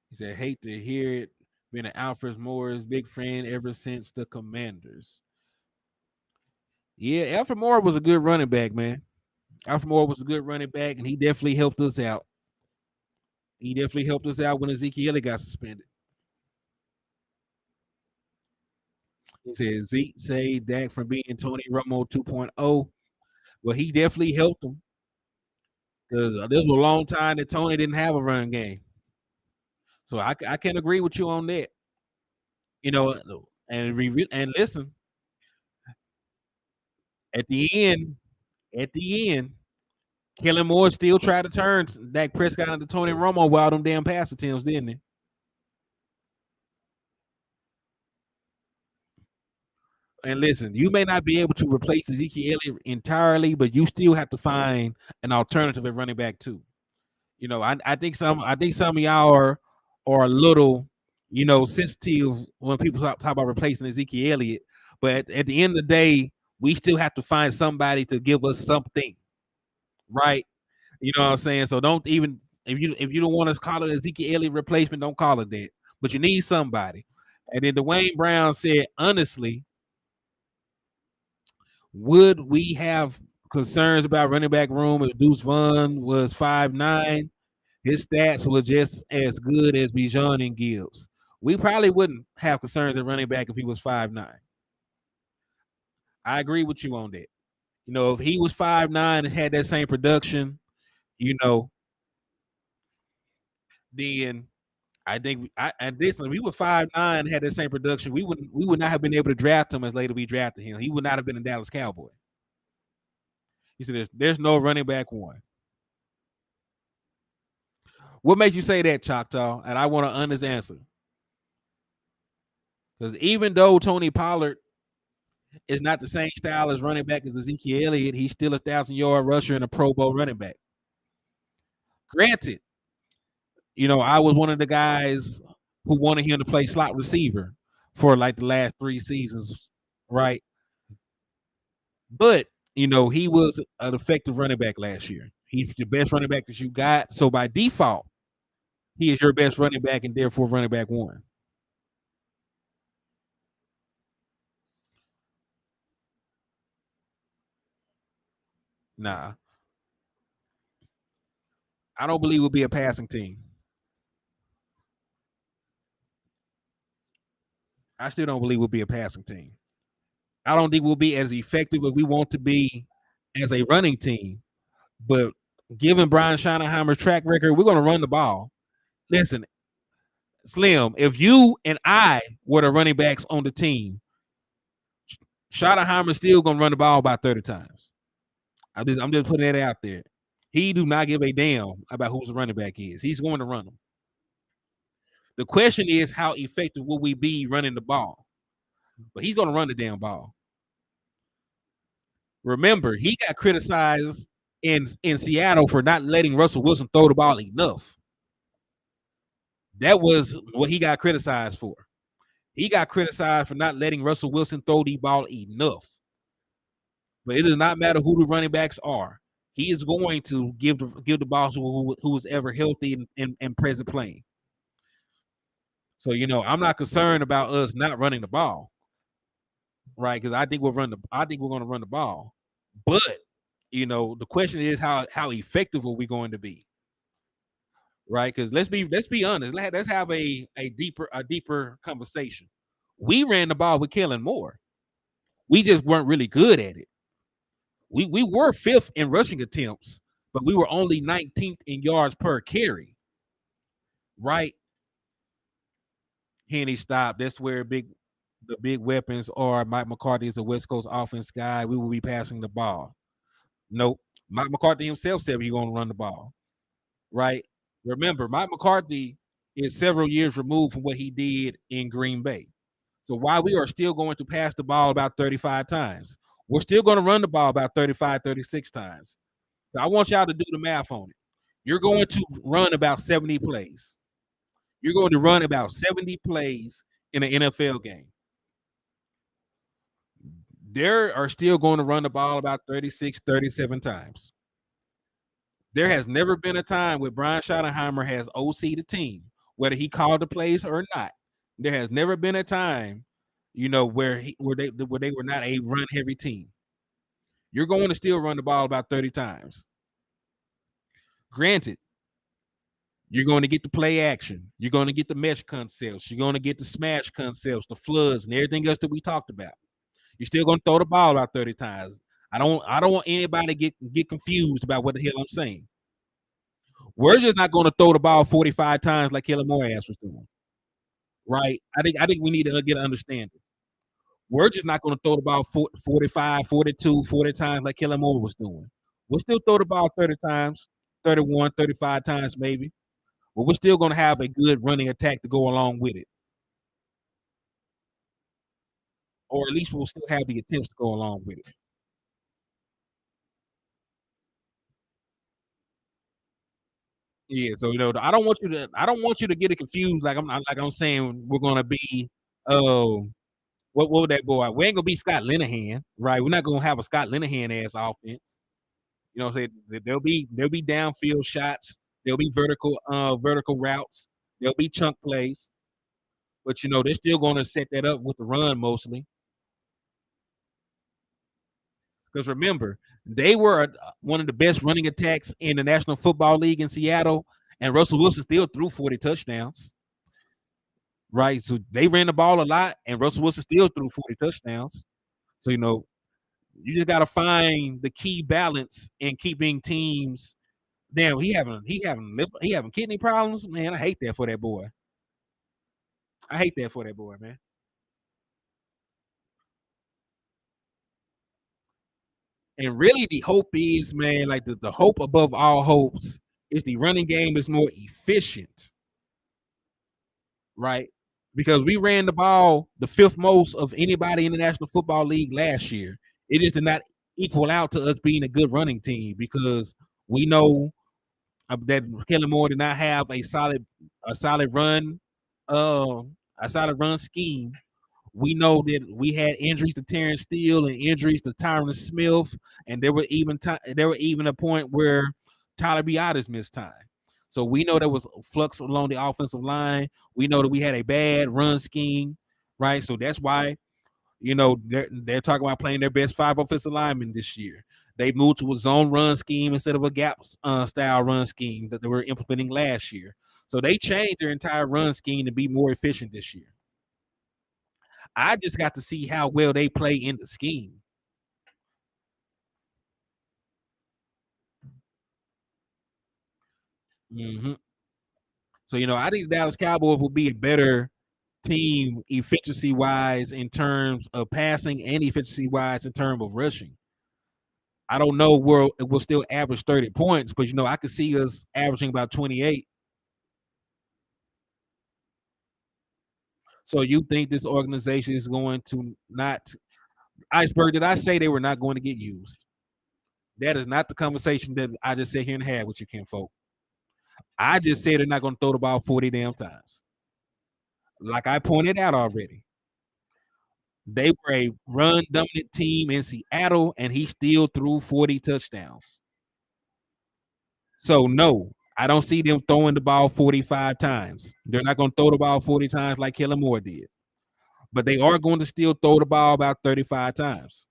He said, hate to hear it. Been an Alfred Moore's big fan ever since the Commanders. Yeah, Alfred Moore was a good running back, man. Alfred Moore was a good running back, and he definitely helped us out. He definitely helped us out when Ezekiel Elliott got suspended. He said Zeke saved Dak from being Tony Romo 2.0. Well, he definitely helped him because there was a long time that Tony didn't have a running game. So I can agree with you on that. And listen, at the end, Kellen Moore still tried to turn Dak Prescott into Tony Romo while them damn pass attempts, didn't he? And listen, you may not be able to replace Ezekiel Elliott entirely, but you still have to find an alternative at running back too. I think some of y'all are a little, sensitive when people talk about replacing Ezekiel Elliott. But at the end of the day, we still have to find somebody to give us something, right? You know what I'm saying? So don't even if you don't want to call it Ezekiel Elliott replacement, don't call it that. But you need somebody. And then Dwayne Brown said, honestly, would we have concerns about running back room if Deuce Vaughn was 5'9"? His stats were just as good as Bijan and Gibbs. We probably wouldn't have concerns at running back if he was 5'9". I agree with you on that. If he was 5'9" and had that same production, then I think if he was 5'9" and had that same production, we would not have been able to draft him as later we drafted him. He would not have been a Dallas Cowboy. He said, "There's no running back one." What makes you say that, Choctaw? And I want an honest answer. Because even though Tony Pollard is not the same style as running back as Ezekiel Elliott, he's still a 1,000-yard rusher and a Pro Bowl running back. Granted, I was one of the guys who wanted him to play slot receiver for like the last 3 seasons, right? But he was an effective running back last year. He's the best running back that you got. So by default, he is your best running back and therefore running back one. Nah, I don't believe we'll be a passing team. I still don't believe we'll be a passing team. I don't think we'll be as effective as we want to be as a running team. But given Brian Schottenheimer's track record, we're going to run the ball. Listen, Slim, if you and I were the running backs on the team, Schottenheimer's still going to run the ball about 30 times. I'm just putting that out there. He do not give a damn about who the running back is. He's going to run them. The question is, how effective will we be running the ball? But he's going to run the damn ball. Remember, he got criticized in Seattle for not letting Russell Wilson throw the ball enough. That was what he got criticized for. He got criticized for not letting Russell Wilson throw the ball enough. But it does not matter who the running backs are. He is going to give the ball to who is ever healthy and present playing. So I'm not concerned about us not running the ball, right? Because I think we're going to run the ball. But the question is how effective are we going to be, right? Because let's be honest. Let's have a deeper conversation. We ran the ball with Kellen Moore. We just weren't really good at it. We were 5th in rushing attempts, but we were only 19th in yards per carry, right? Henny stopped. That's where the big weapons are. Mike McCarthy is a West Coast offense guy. We will be passing the ball. Nope. Mike McCarthy himself said he's going to run the ball, right? Remember, Mike McCarthy is several years removed from what he did in Green Bay. So while we are still going to pass the ball about 35 times, we're still going to run the ball about 35, 36 times. So I want y'all to do the math on it. You're going to run about 70 plays. You're going to run about 70 plays in an NFL game. They are still going to run the ball about 36, 37 times. There has never been a time where Brian Schottenheimer has OC the team, whether he called the plays or not. There has never been a time, where they were not a run heavy team. You're going to still run the ball about 30 times. Granted, you're going to get the play action. You're going to get the mesh concepts. You're going to get the smash concepts, the floods, and everything else that we talked about. You're still going to throw the ball about 30 times. I don't want anybody to get confused about what the hell I'm saying. We're just not going to throw the ball 45 times like Kellen Moore was doing. Right? I think we need to get an understanding. We're just not going to throw the ball 45, 42, 40 times like Kellen Moore was doing. We'll still throw the ball 30 times, 31, 35 times maybe. But we're still going to have a good running attack to go along with it. Or at least we'll still have the attempts to go along with it. Yeah, so I don't want you to get it confused. Like I'm saying we're gonna be what was that boy? We ain't gonna be Scott Linehan, right? We're not gonna have a Scott Linehan ass offense. You know what I'm saying? There'll be downfield shots, there'll be vertical routes, there'll be chunk plays, but they're still gonna set that up with the run mostly. Because remember, they were one of the best running attacks in the National Football League in Seattle, and Russell Wilson still threw 40 touchdowns. Right. So they ran the ball a lot, and Russell Wilson still threw 40 touchdowns. So, you just got to find the key balance in keeping teams. Damn, he having kidney problems, man. I hate that for that boy. Man. And really, the hope is, man, like the hope above all hopes is the running game is more efficient, right? Because we ran the ball the 5th most of anybody in the National Football League last year. It just did not equal out to us being a good running team because we know that Kellen Moore did not have a solid run scheme. We know that we had injuries to Terrence Steele and injuries to Tyron Smith, and there were even a point where Tyler Biotis missed time. So we know there was flux along the offensive line. We know that we had a bad run scheme, right? So that's why, they're talking about playing their best 5 offensive linemen this year. They moved to a zone run scheme instead of a gap style run scheme that they were implementing last year. So they changed their entire run scheme to be more efficient this year. I just got to see how well they play in the scheme. Mm-hmm. So, I think the Dallas Cowboys will be a better team efficiency-wise in terms of passing and efficiency-wise in terms of rushing. I don't know where it will still average 30 points, but, I could see us averaging about 28. So you think this organization is going to not – Iceberg, did I say they were not going to get used? That is not the conversation that I just sat here and had with you, Kinfolk. I just said they're not going to throw the ball 40 damn times. Like I pointed out already, they were a run-dominant team in Seattle, and he still threw 40 touchdowns. So, no, I don't see them throwing the ball 45 times. They're not going to throw the ball 40 times like Kellen Moore did. But they are going to still throw the ball about 35 times.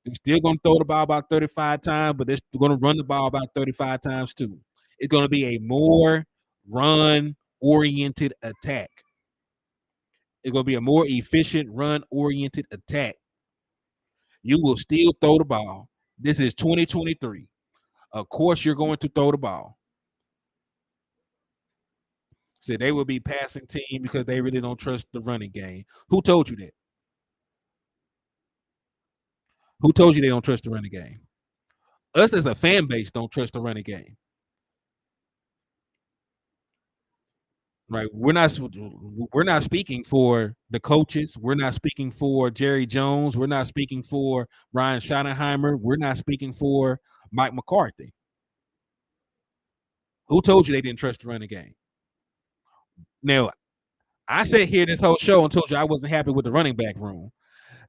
They're still going to throw the ball about 35 times, but they're going to run the ball about 35 times too. It's going to be a more run-oriented attack. It's going to be a more efficient run-oriented attack. You will still throw the ball. This is 2023. Of course, you're going to throw the ball. So they will be passing team because they really don't trust the running game. Who told you that? Who told you they don't trust the running game? Us as a fan base don't trust the running game. Right? We're not speaking for the coaches. We're not speaking for Jerry Jones. We're not speaking for Ryan Schottenheimer. We're not speaking for Mike McCarthy. Who told you they didn't trust the running game? Now, I sat here this whole show and told you I wasn't happy with the running back room.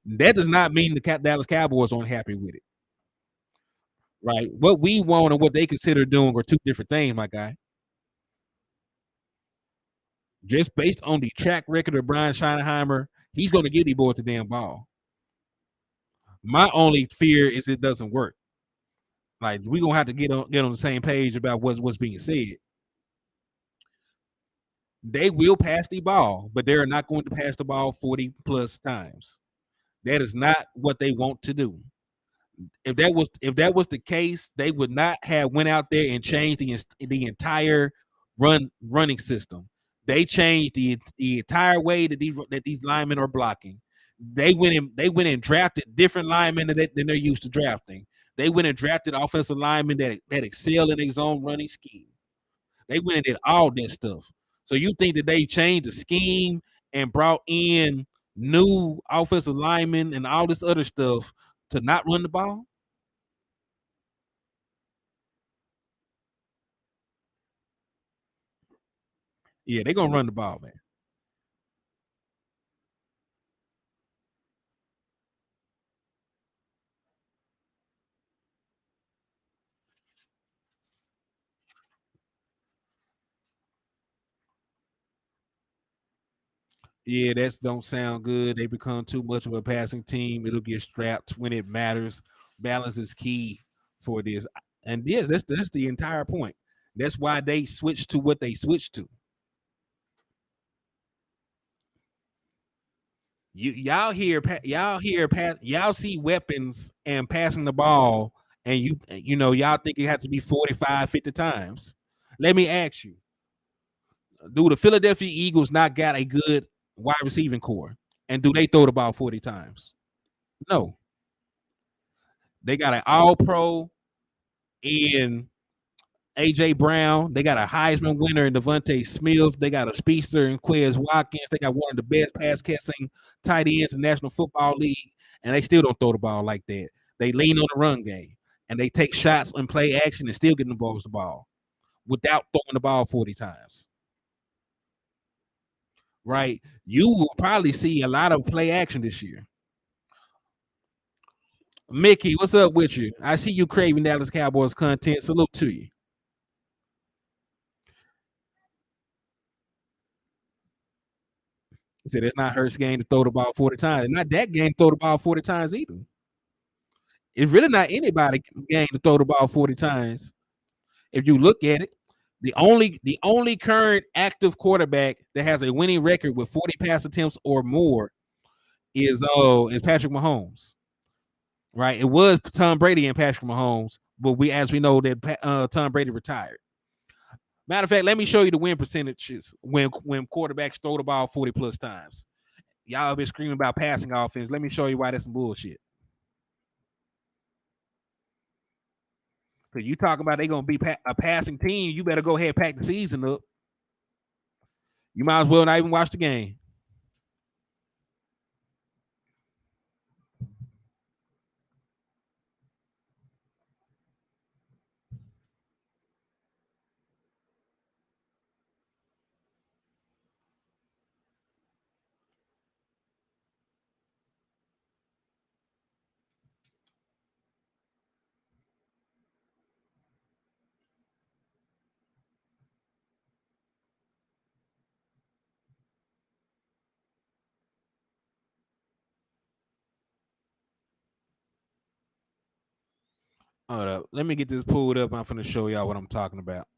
That does not mean the Dallas Cowboys aren't happy with it. Right? What we want and what they consider doing are two different things, my guy. Just based on the track record of Brian Schottenheimer, he's going to give the boy the damn ball. My only fear is it doesn't work. Like, we're going to have to get on the same page about what's being said. They will pass the ball, but they're not going to pass the ball 40 plus times. That is not what they want to do. If that was the case, they would not have went out there and changed the entire running system. They changed the entire way that these linemen are blocking. They went and drafted different linemen than they're used to drafting. They went and drafted offensive linemen that excel in their zone running scheme. They went and did all that stuff. So you think that they changed the scheme and brought in new offensive linemen and all this other stuff to not run the ball? Yeah, they're going to run the ball, man. Yeah, that don't sound good. They become too much of a passing team. It'll get strapped when it matters. Balance is key for this. And yes, that's the entire point. That's why they switched to what they switched to. Y'all see weapons and passing the ball, and y'all think it has to be 45, 50 times. Let me ask you, do the Philadelphia Eagles not got a good wide receiving core? And do they throw the ball 40 times? No. They got an all-pro in A.J. Brown. They got a Heisman winner in Devontae Smith. They got a speedster in Quez Watkins. They got one of the best pass-catching tight ends in the National Football League, and they still don't throw the ball like that. They lean on the run game, and they take shots and play action and still getting the ball without throwing the ball 40 times. right? You will probably see a lot of play action this year. Mickey, what's up with you? I see you craving Dallas Cowboys content. Salute to you. He said it's not Hurts' game to throw the ball 40 times. It's not that game to throw the ball 40 times either. It's really not anybody game to throw the ball 40 times. If you look at it, the only current active quarterback that has a winning record with 40 pass attempts or more is Patrick Mahomes. Right? It was Tom Brady and Patrick Mahomes, but as we know that Tom Brady retired. Matter of fact, let me show you the win percentages when quarterbacks throw the ball 40 plus times. Y'all been screaming about passing offense. Let me show you why that's some bullshit. Because you talking about they gonna be a passing team, you better go ahead and pack the season up. You might as well not even watch the game. Hold up. Let me get this pulled up. I'm finna show y'all what I'm talking about.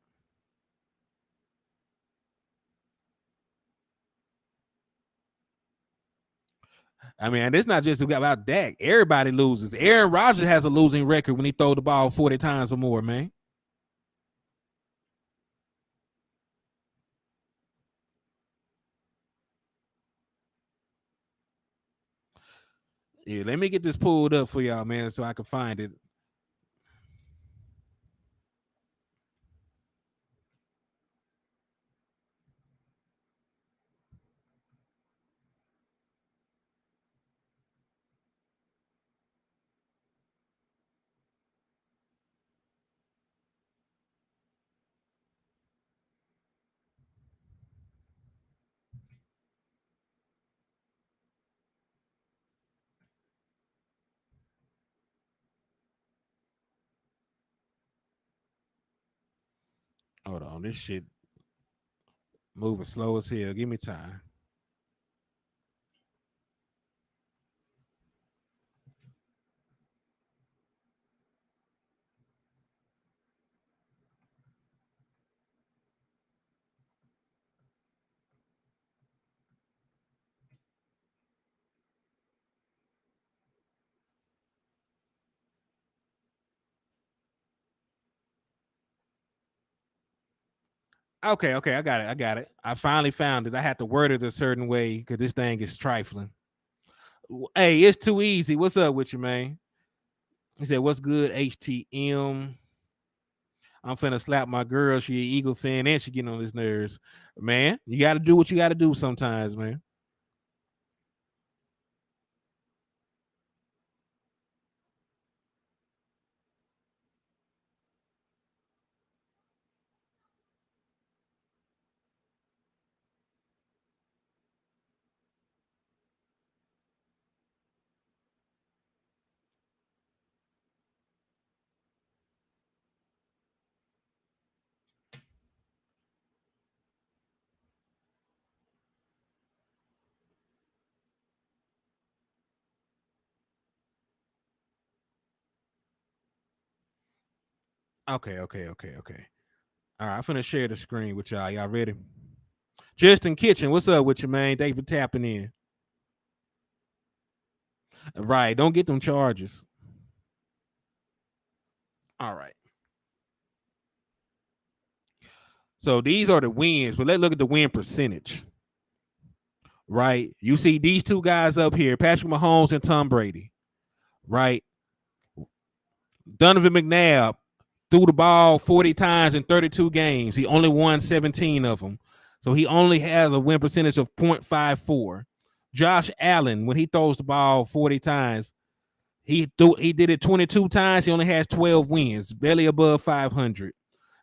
I mean, and it's not just about Dak. Everybody loses. Aaron Rodgers has a losing record when he throw the ball 40 times or more, man. Yeah, let me get this pulled up for y'all, man, so I can find it. Hold on, this shit moving slow as hell. Give me time. Okay, I got it. I finally found it. I had to word it a certain way because this thing is trifling. Hey, it's too easy. What's up with you, man? He said, "What's good, HTM?" I'm finna slap my girl. She an Eagle fan and she getting on his nerves. Man, you got to do what you got to do sometimes, man. Okay. All right, I'm finna share the screen with y'all. Y'all ready? Justin Kitchen, what's up with you, man? Thank you for tapping in. Right, don't get them charges. All right. So these are the wins, but let's look at the win percentage. Right, you see these two guys up here, Patrick Mahomes and Tom Brady. Right, Donovan McNabb threw the ball 40 times in 32 games. He only won 17 of them. So he only has a win percentage of 0.54. Josh Allen, when he throws the ball 40 times, he did it 22 times. He only has 12 wins, barely above 500.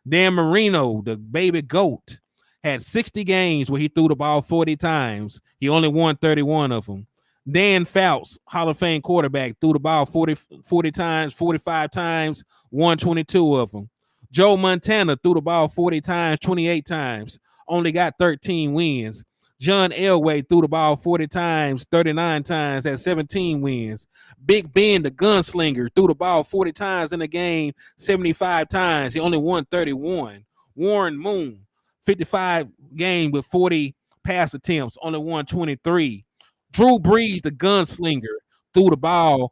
Dan Marino, the baby goat, had 60 games where he threw the ball 40 times. He only won 31 of them. Dan Fouts, Hall of Fame quarterback, threw the ball 40 times, 45 times, won 22 of them. Joe Montana threw the ball 40 times, 28 times, only got 13 wins. John Elway threw the ball 40 times, 39 times, had 17 wins. Big Ben, the gunslinger, threw the ball 40 times in a game, 75 times. He only won 31. Warren Moon, 55 games with 40 pass attempts, only won 23. Drew Brees, the gunslinger, threw the ball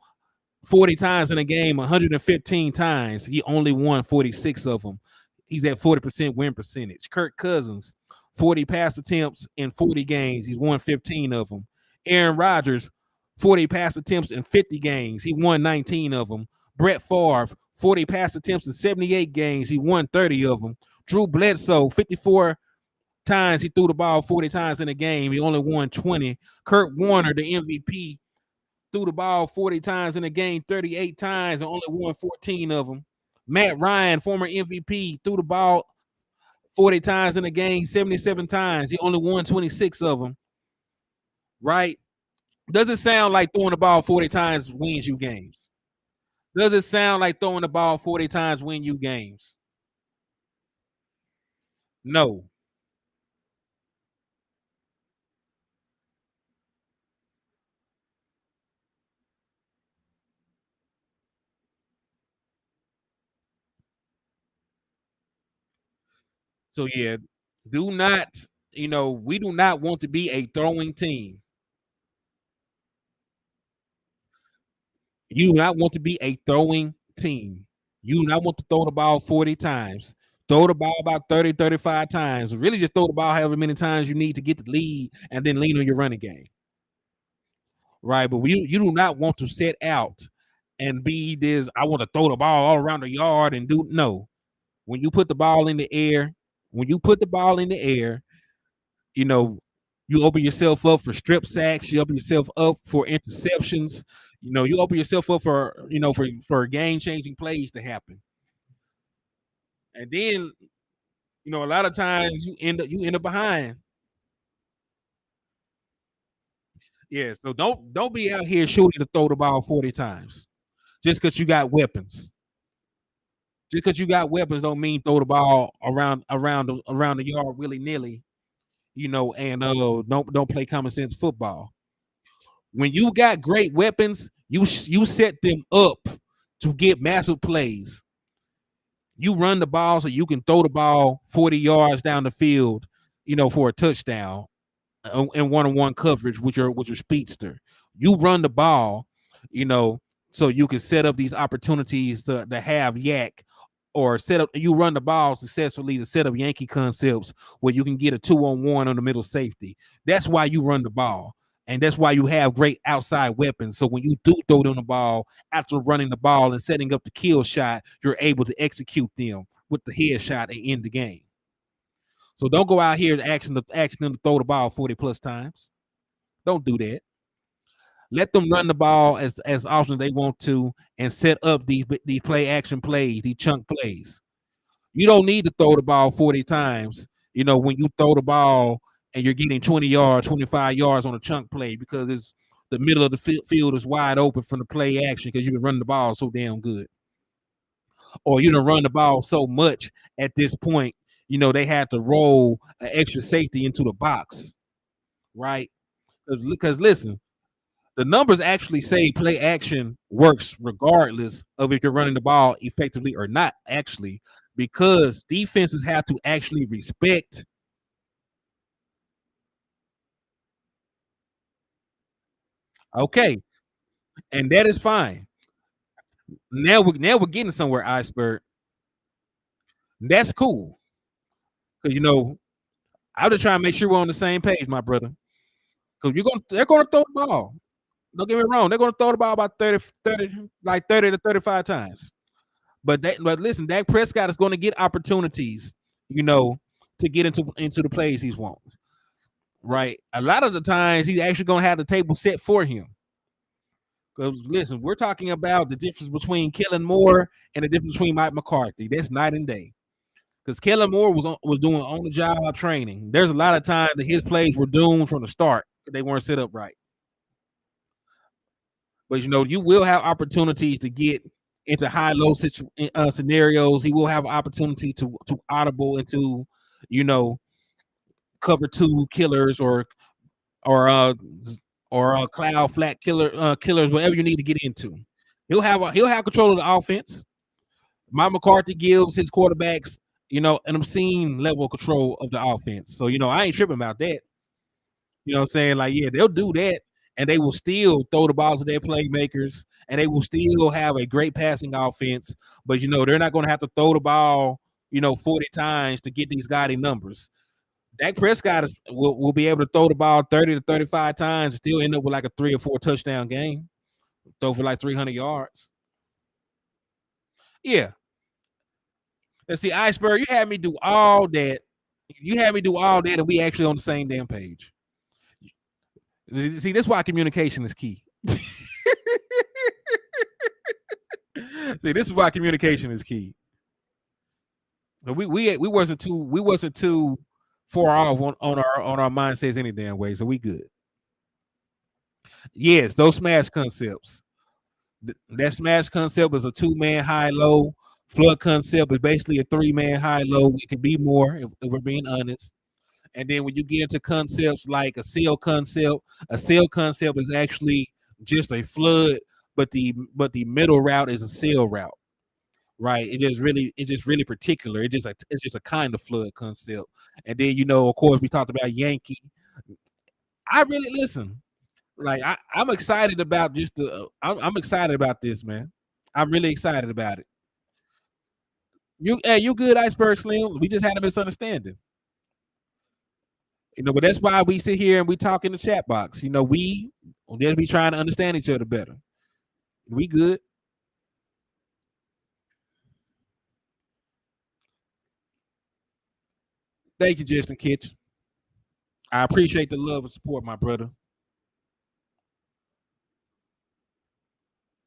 40 times in a game, 115 times. He only won 46 of them. He's at 40% win percentage. Kirk Cousins, 40 pass attempts in 40 games. He's won 15 of them. Aaron Rodgers, 40 pass attempts in 50 games. He won 19 of them. Brett Favre, 40 pass attempts in 78 games. He won 30 of them. Drew Bledsoe, 54 times he threw the ball 40 times in a game. He only won 20. Kurt Warner, the MVP, threw the ball 40 times in a game, 38 times, and only won 14 of them. Matt Ryan, former MVP, threw the ball 40 times in a game, 77 times. He only won 26 of them. Right? Does it sound like throwing the ball 40 times wins you games? Does it sound like throwing the ball 40 times win you games? No. So yeah, do not, we do not want to be a throwing team. You do not want to be a throwing team. You do not want to throw the ball 40 times. Throw the ball about 30, 35 times. Really just throw the ball however many times you need to get the lead and then lean on your running game. Right. But you do not want to set out and be this, I want to throw the ball all around the yard and do no. When you put the ball in the air, you know, you open yourself up for strip sacks, you open yourself up for interceptions, you open yourself up for, for game-changing plays to happen. And then, a lot of times you end up behind. Yeah, so don't be out here shooting to throw the ball 40 times just because you got weapons. Just because you got weapons don't mean throw the ball around the yard willy-nilly, and don't play common sense football. When you got great weapons, you set them up to get massive plays. You run the ball so you can throw the ball 40 yards down the field, for a touchdown in one-on-one coverage with your speedster. You run the ball, so you can set up these opportunities to have yak or set up. You run the ball successfully to set up Yankee concepts where you can get a 2-on-1 on the middle safety. That's why you run the ball. And that's why you have great outside weapons. So when you do throw them the ball, after running the ball and setting up the kill shot, you're able to execute them with the headshot and end the game. So don't go out here asking them to throw the ball 40 plus times. Don't do that. Let them run the ball as often as they want to and set up these play action plays, these chunk plays. You don't need to throw the ball 40 times, when you throw the ball and you're getting 20 yards, 25 yards on a chunk play because it's the middle of the field is wide open from the play action because you've been running the ball so damn good. Or you don't run the ball so much at this point, they had to roll an extra safety into the box, right? Because listen, the numbers actually say play action works regardless of if you're running the ball effectively or not, actually, because defenses have to actually respect. Okay, and that is fine. Now we're getting somewhere, Iceberg. That's cool. Because I'm just trying to make sure we're on the same page, my brother. Because they're gonna throw the ball. Don't get me wrong, they're gonna throw the ball about 30 to 35 times. But listen, Dak Prescott is gonna get opportunities, to get into the plays he's wants. Right. A lot of the times he's actually gonna have the table set for him. Because listen, we're talking about the difference between Kellen Moore and the difference between Mike McCarthy. That's night and day. because Kellen Moore was doing on the job training. There's a lot of times that his plays were doomed from the start. They weren't set up right. But you will have opportunities to get into high-low scenarios. He will have opportunity to audible into, cover two killers or uh cloud flat killers, whatever you need to get into. He'll have control of the offense. Mike McCarthy gives his quarterbacks, an obscene level of control of the offense. So, I ain't tripping about that. You know what I'm saying? Like, yeah, they'll do that, and they will still throw the ball to their playmakers, and they will still have a great passing offense. But they're not going to have to throw the ball, 40 times to get these gaudy numbers. Dak Prescott will be able to throw the ball 30 to 35 times and still end up with like a 3 or 4 touchdown game. Throw for like 300 yards. Yeah. Let's see, Iceberg, you had me do all that. And we actually on the same damn page. See, this is why communication is key. See, this is why communication is key. We wasn't too far off on our mindsets any damn way, so we good. Yes, those smash concepts. That smash concept is a 2-man high-low. Flood concept is basically a 3-man high-low. It can be more if we're being honest. And then when you get into concepts like a sail concept is actually just a flood, but the middle route is a sail route, right? It's just really particular. It's just a kind of flood concept. And then of course, we talked about Yankee. I really listen. Like I'm excited about I'm excited about this, man. I'm really excited about it. You good, Iceberg Slim? We just had a misunderstanding. But that's why we sit here and we talk in the chat box. We just be trying to understand each other better. We good. Thank you, Justin Kitch. I appreciate the love and support, my brother.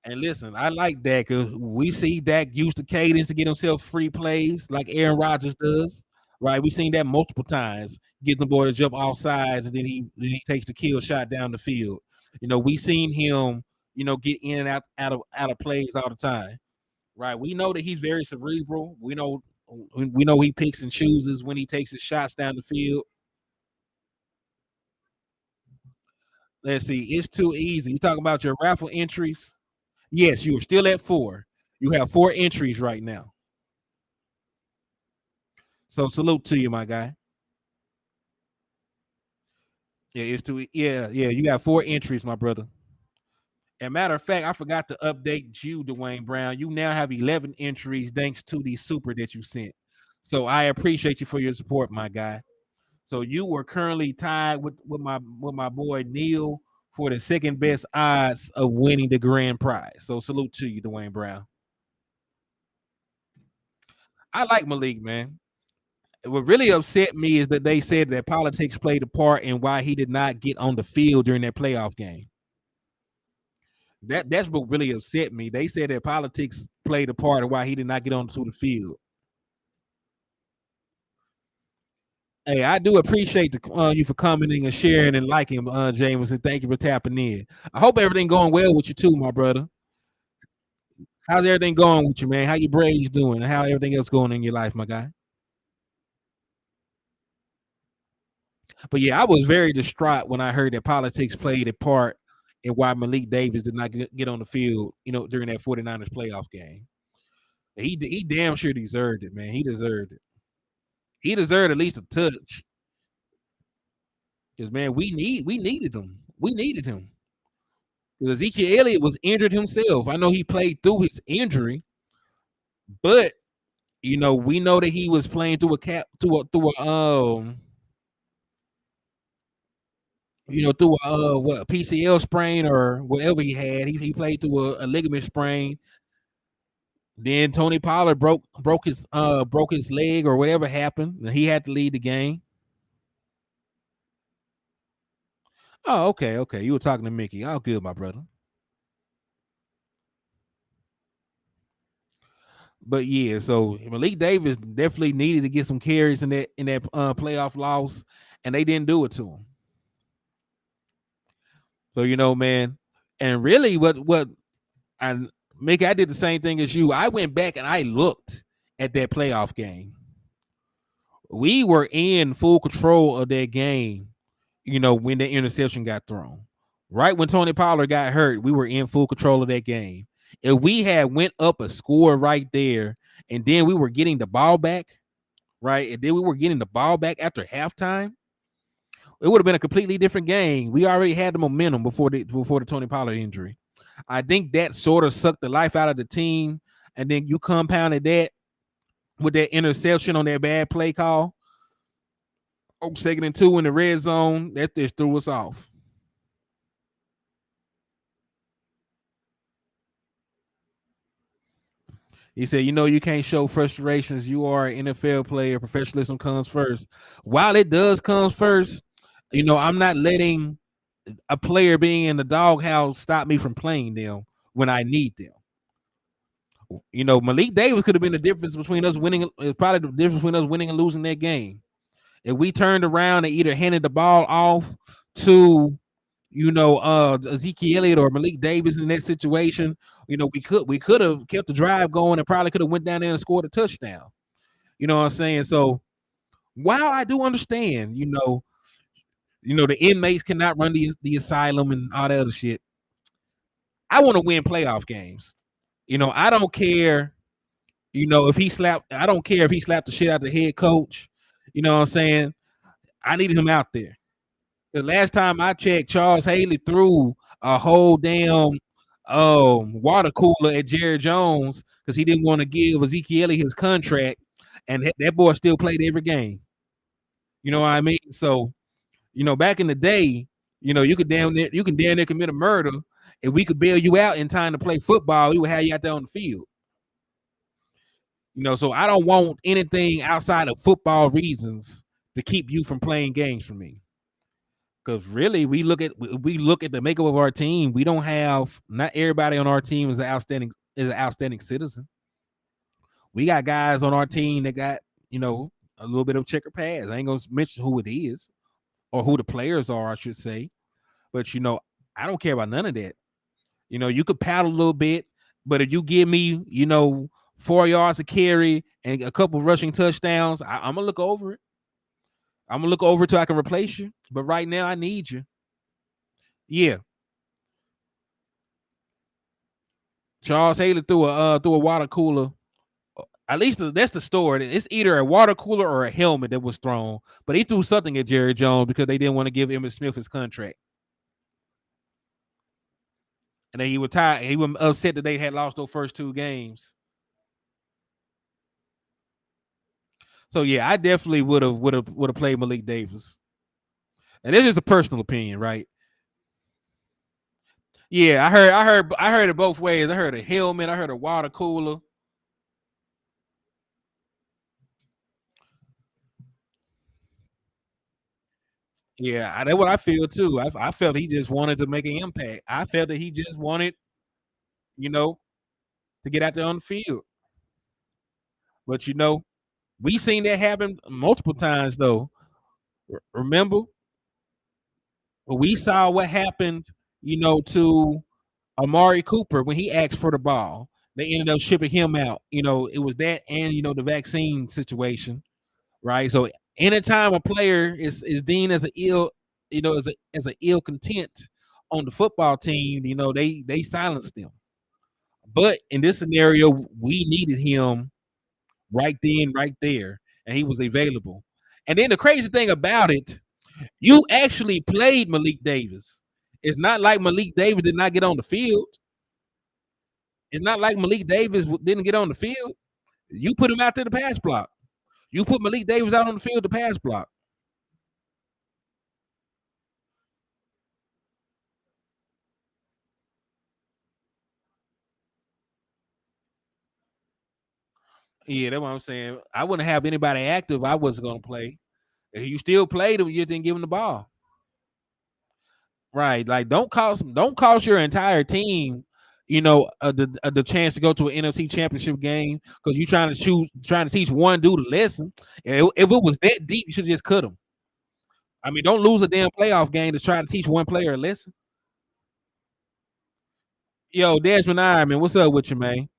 And listen, I like Dak. We see Dak use the cadence to get himself free plays like Aaron Rodgers does. Right? We've seen that multiple times. Get the boy to jump off sides, and then he takes the kill shot down the field. We seen him, get in and out of plays all the time. Right? We know that he's very cerebral. We know he picks and chooses when he takes his shots down the field. Let's see. It's too easy. You talking about your raffle entries? Yes, you are still at 4. You have 4 entries right now. So salute to you, my guy. Yeah, you got 4 entries, my brother. And matter of fact, I forgot to update you, Dwayne Brown. You now have 11 entries thanks to the super that you sent. So I appreciate you for your support, my guy. So you were currently tied with my boy Neil for the second best odds of winning the grand prize. So salute to you, Dwayne Brown. I like Mallic, man. What really upset me is that they said that politics played a part in why he did not get on the field during that playoff game. That's what really upset me. They said that politics played a part in why he did not get onto the field. Hey, I do appreciate you for commenting and sharing and liking, James, and thank you for tapping in. I hope everything going well with you too, my brother. How's everything going with you, man? How your Braves doing, and how everything else going in your life, my guy? But yeah, I was very distraught when I heard that politics played a part in why Malik Davis did not get on the field, during that 49ers playoff game. He damn sure deserved it, man. He deserved it. He deserved at least a touch. Because man, we needed him. We needed him. Because Ezekiel Elliott was injured himself. I know he played through his injury, but we know that he was playing through a PCL sprain or whatever he had. He played through a ligament sprain. Then Tony Pollard broke his leg or whatever happened, and he had to lead the game. Oh, okay. You were talking to Mickey. Oh, good, my brother. But yeah, so Malik Davis definitely needed to get some carries in that playoff loss, and they didn't do it to him. So man, and really, what I Mickey, I did the same thing as you. I went back and I looked at that playoff game. We were in full control of that game, when the interception got thrown. Right when Tony Pollard got hurt, we were in full control of that game. If we had went up a score right there, and then we were getting the ball back, right, and then we were getting the ball back after halftime, it would have been a completely different game. We already had the momentum before the Tony Pollard injury. I think that sort of sucked the life out of the team, and then you compounded that with that interception on that bad play call. Oh, 2nd and 2 in the red zone. That just threw us off. He said, you can't show frustrations. You are an NFL player. Professionalism comes first. While it does comes first, I'm not letting a player being in the doghouse stop me from playing them when I need them. Malik Davis could have been the difference between us winning. It's probably the difference between us winning and losing that game. If we turned around and either handed the ball off to Ezekiel Elliott or Malik Davis in that situation, we could have kept the drive going and probably could have went down there and scored a touchdown. You know what I'm saying? So while I do understand, the inmates cannot run the asylum and all that other shit, I want to win playoff games. I don't care, if he slapped, I don't care if he slapped the shit out of the head coach. You know what I'm saying? I needed him out there. The last time I checked, Charles Haley threw a whole damn water cooler at Jerry Jones because he didn't want to give Ezekiel his contract, and that boy still played every game. You know what I mean? So, back in the day, you can damn near commit a murder. If we could bail you out in time to play football, we would have you out there on the field. So I don't want anything outside of football reasons to keep you from playing games for me. Because really, we look at the makeup of our team. We don't have, not everybody on our team is an outstanding citizen. We got guys on our team that got a little bit of checker pass. I ain't gonna mention who it is or who the players are, I should say. But I don't care about none of that. You could paddle a little bit, but if you give me 4 yards of carry and a couple rushing touchdowns, I'm gonna look over it. I'm gonna look over till I can replace you. But right now, I need you. Yeah. Charles Haley threw a water cooler. At least that's the story. It's either a water cooler or a helmet that was thrown. But he threw something at Jerry Jones because they didn't want to give Emmitt Smith his contract. And then he was tired. He was upset that they had lost those first 2 games. So yeah, I definitely would have played Malik Davis. And this is a personal opinion, right? Yeah, I heard it both ways. I heard a helmet, I heard a water cooler. Yeah, that's what I feel too. I felt he just wanted to make an impact. I felt that he just wanted, you know, to get out there on the field. But we seen that happen multiple times though. Remember, we saw what happened, to Amari Cooper when he asked for the ball. They ended up shipping him out. It was that and the vaccine situation, right? So anytime a player is deemed as an ill, as an ill content on the football team, they silence them. But in this scenario, we needed him right then, right there, and he was available. And then the crazy thing about it, you actually played Malik Davis. It's not like Malik Davis did not get on the field. It's not like Malik Davis didn't get on the field. You put him out there to pass block. You put Malik Davis out on the field to pass block. Yeah, that's what I'm saying. I wouldn't have anybody active. I wasn't going to play. If you still played him, you didn't give him the ball. Right. Like don't cost your entire team, the chance to go to an NFC Championship game because you trying to teach one dude a lesson. If it was that deep, you should just cut him. I mean, don't lose a damn playoff game to try to teach one player a lesson. Yo, Desmond Ironman, what's up with you, man?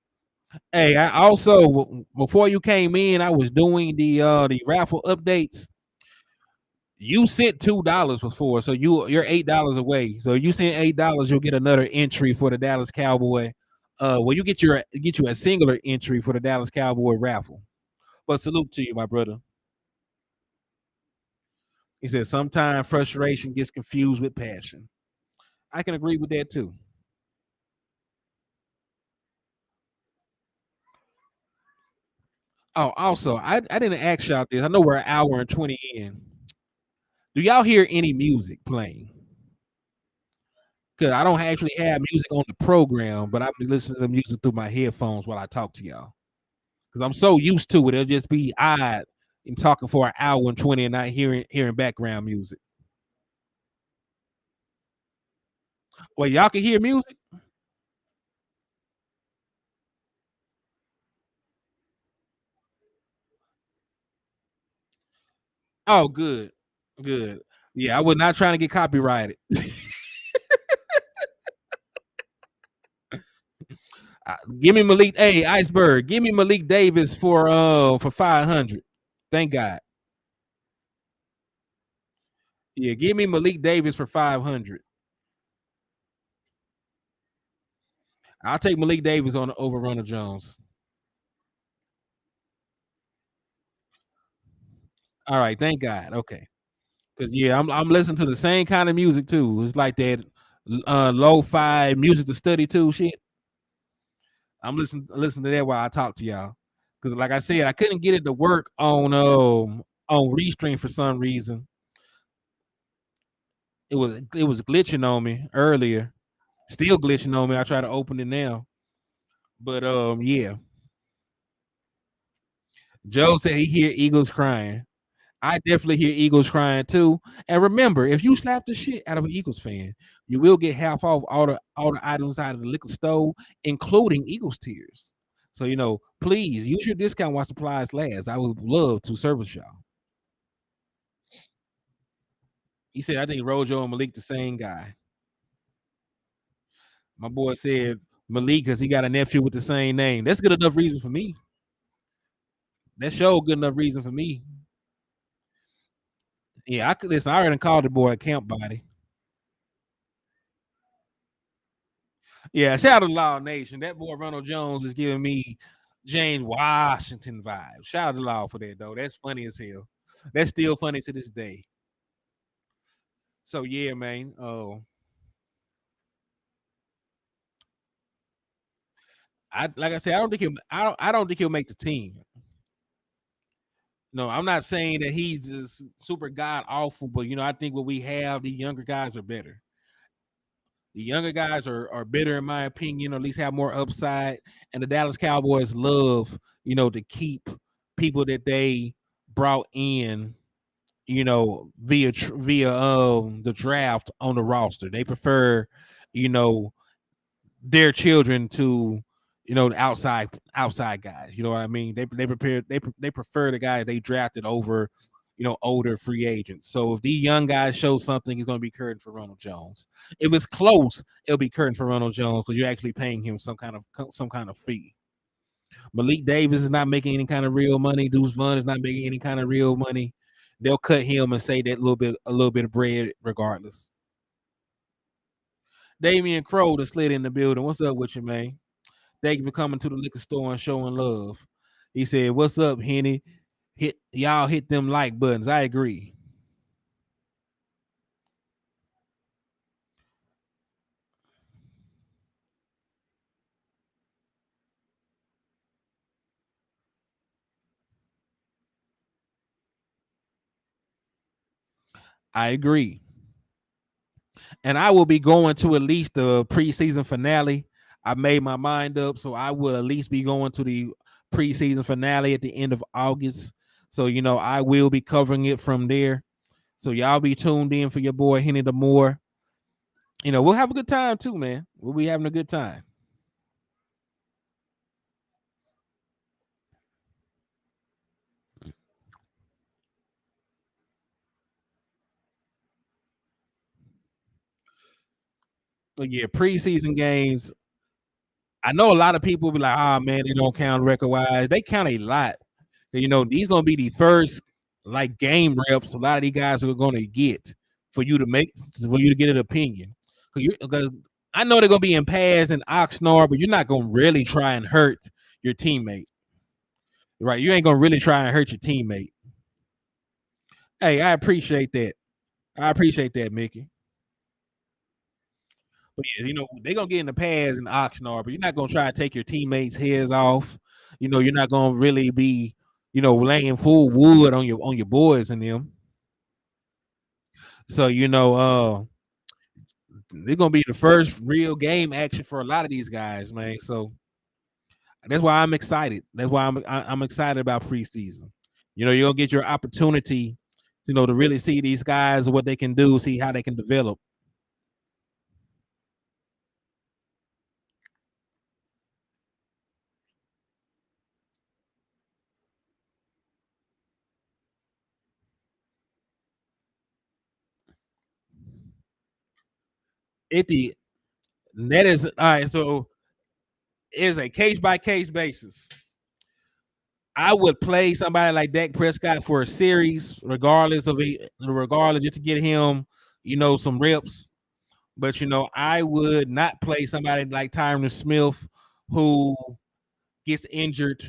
Hey, I also before you came in, I was doing the raffle updates. You sent $2 before, so you're $8 away. So you send $8, you'll get another entry for the Dallas Cowboy. Well, you get you a singular entry for the Dallas Cowboy raffle. But salute to you, my brother. He said sometimes frustration gets confused with passion. I can agree with that too. Oh, also, I didn't ask y'all this. I know we're an hour and 20 in. Do y'all hear any music playing? Because I don't actually have music on the program, but I be listening to music through my headphones while I talk to y'all. Because I'm so used to it, it'll just be odd in talking for an hour and 20 and not hearing background music. Well, y'all can hear music? Oh, good. Good. Yeah, I was not trying to get copyrighted. Give me Malik. Hey, Iceberg, give me Malik Davis for 500. Thank God. Yeah, give me Malik Davis for 500. I'll take Malik Davis on over Ronald Jones. All right, thank God. Okay. Cause yeah, I'm listening to the same kind of music too. It's like that lo-fi music to study too shit. I'm listening to that while I talk to y'all. Cause like I said, I couldn't get it to work on Restream for some reason. It was glitching on me earlier. Still glitching on me. I try to open it now. But yeah. Joe said he hear Eagles crying. I definitely hear Eagles crying too. And remember, if you slap the shit out of an Eagles fan, you will get half off all the items out of the liquor store, including Eagles tears. So please use your discount while supplies last. I would love to service y'all. He said, I think Rojo and Malik the same guy. My boy said Malik because he got a nephew with the same name. That's good enough reason for me. That show good enough reason for me. Yeah, I could listen. I already called the boy a camp body. Yeah, shout out to Law Nation. That boy Ronald Jones is giving me James Washington vibes. Shout out to Law for that though. That's funny as hell. That's still funny to this day. So yeah, man. Oh, I like I said, I don't think he'll make the team. No, I'm not saying that he's just super god awful, but I think what we have, the younger guys are better. The younger guys are better in my opinion, or at least have more upside. And the Dallas Cowboys love, to keep people that they brought in, via the draft on the roster. They prefer, you know, their children to the outside guys. You know what I mean? They prefer the guys they drafted over older free agents. So if these young guys show something, he's going to be curtain for Ronald Jones. If it's close, it'll be curtain for Ronald Jones because you're actually paying him some kind of fee. Malik Davis is not making any kind of real money. Deuce Vaughn is not making any kind of real money. They'll cut him and say that a little bit of bread regardless. Damian Crow that slid in the building. What's up with you, man? Thank you for coming to the liquor store and showing love. He said, "What's up, Henny? Hit them like buttons." I agree. I agree. And I will be going to at least the preseason finale. I made my mind up, so I will at least be going to the preseason finale at the end of August. So I will be covering it from there. So y'all be tuned in for your boy Hennythemoor. We'll have a good time too, man. We'll be having a good time. But yeah, preseason games. I know a lot of people be like, "Ah, man, they don't count record wise." They count a lot. These gonna be the first like game reps a lot of these guys are gonna get for you to get an opinion. Because I know they're gonna be in pass and Oxnard, but you're not gonna really try and hurt your teammate, right? You ain't gonna really try and hurt your teammate. Hey, I appreciate that. I appreciate that, Mickey. But yeah, they're gonna get in the pads and Oxnard, but you're not gonna try to take your teammates' heads off. You're not gonna really be, laying full wood on your boys and them. So they're gonna be the first real game action for a lot of these guys, man. So that's why I'm excited. That's why I'm excited about preseason. You'll get your opportunity, to really see these guys what they can do, see how they can develop. It the that is all right. So it's a case by case basis. I would play somebody like Dak Prescott for a series, regardless, just to get him, some reps. But I would not play somebody like Tyron Smith, who gets injured,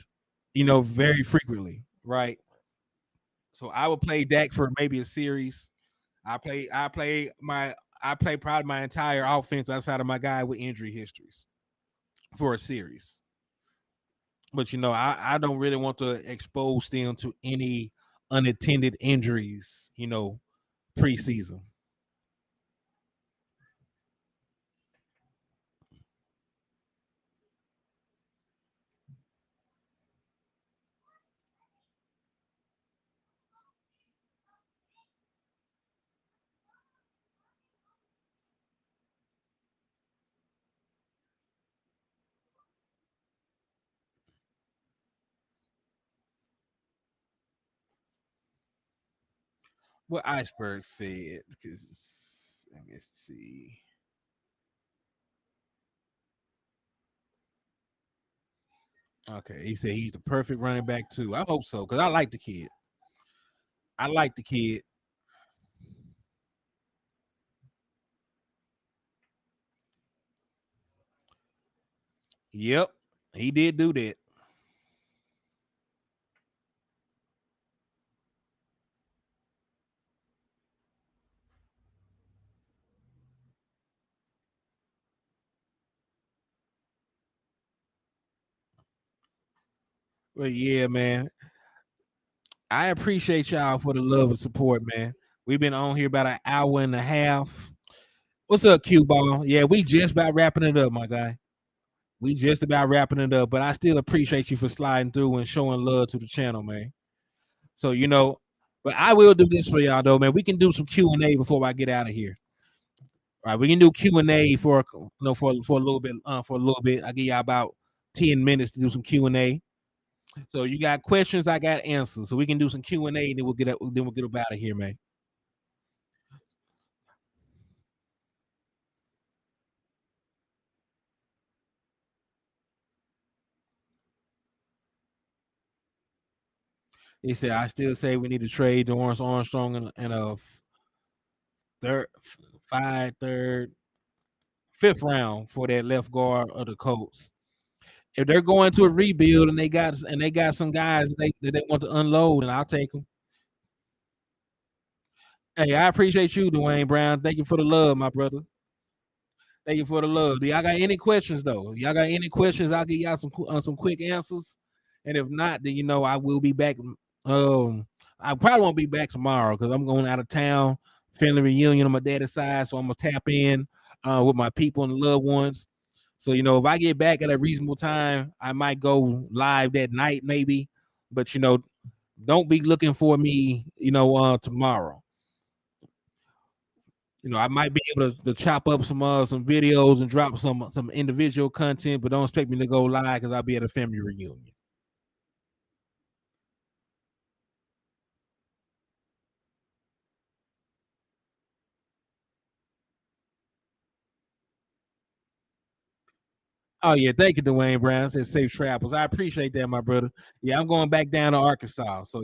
very frequently, right? So I would play Dak for maybe a series. I play probably my entire offense outside of my guy with injury histories for a series. But I don't really want to expose them to any unattended injuries, preseason. What Iceberg said, because let me see. Okay, he said he's the perfect running back too. I hope so, because I like the kid. I like the kid. Yep, he did do that. But yeah, man, I appreciate y'all for the love and support, man. We've been on here about an hour and a half. What's up, Q Ball? Yeah, we just about wrapping it up, my guy. We just about wrapping it up, but I still appreciate you for sliding through and showing love to the channel, man. So but I will do this for y'all though, man. We can do some Q&A before I get out of here. All right, we can do Q&A for a little bit. For a little bit, I give y'all about 10 minutes to do some Q&A. So you got questions, I got answers. So we can do some Q&A, and then we'll get up out of here, man. He said, I still say we need to trade Dorrance Armstrong in a third, five, third, fifth round for that left guard of the Colts. If they're going to a rebuild and they got some guys that they want to unload, and I'll take them. Hey, I appreciate you, Dwayne Brown. Thank you for the love, my brother. Thank you for the love. Do y'all got any questions though? Y'all got any questions? I'll give y'all some quick answers. And if not, then I will be back. I probably won't be back tomorrow because I'm going out of town, family reunion on my daddy's side. So I'm gonna tap in with my people and loved ones. So if I get back at a reasonable time, I might go live that night maybe. But don't be looking for me, tomorrow. I might be able to chop up some videos and drop some individual content, but don't expect me to go live because I'll be at a family reunion. Oh yeah, thank you, Dwayne Brown. Said safe travels. I appreciate that, my brother. Yeah, I'm going back down to Arkansas, so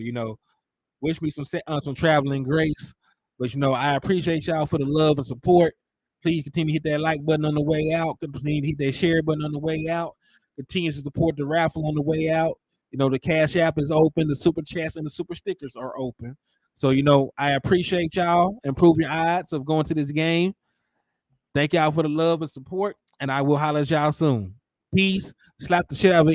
wish me some traveling grace. But I appreciate y'all for the love and support. Please continue to hit that like button on the way out. Continue to hit that share button on the way out. Continue to support the raffle on the way out. The Cash App is open. The super chats and the super stickers are open. So I appreciate y'all. Improve your odds of going to this game. Thank y'all for the love and support, and I will holler at y'all soon. Peace. Slap the shit out of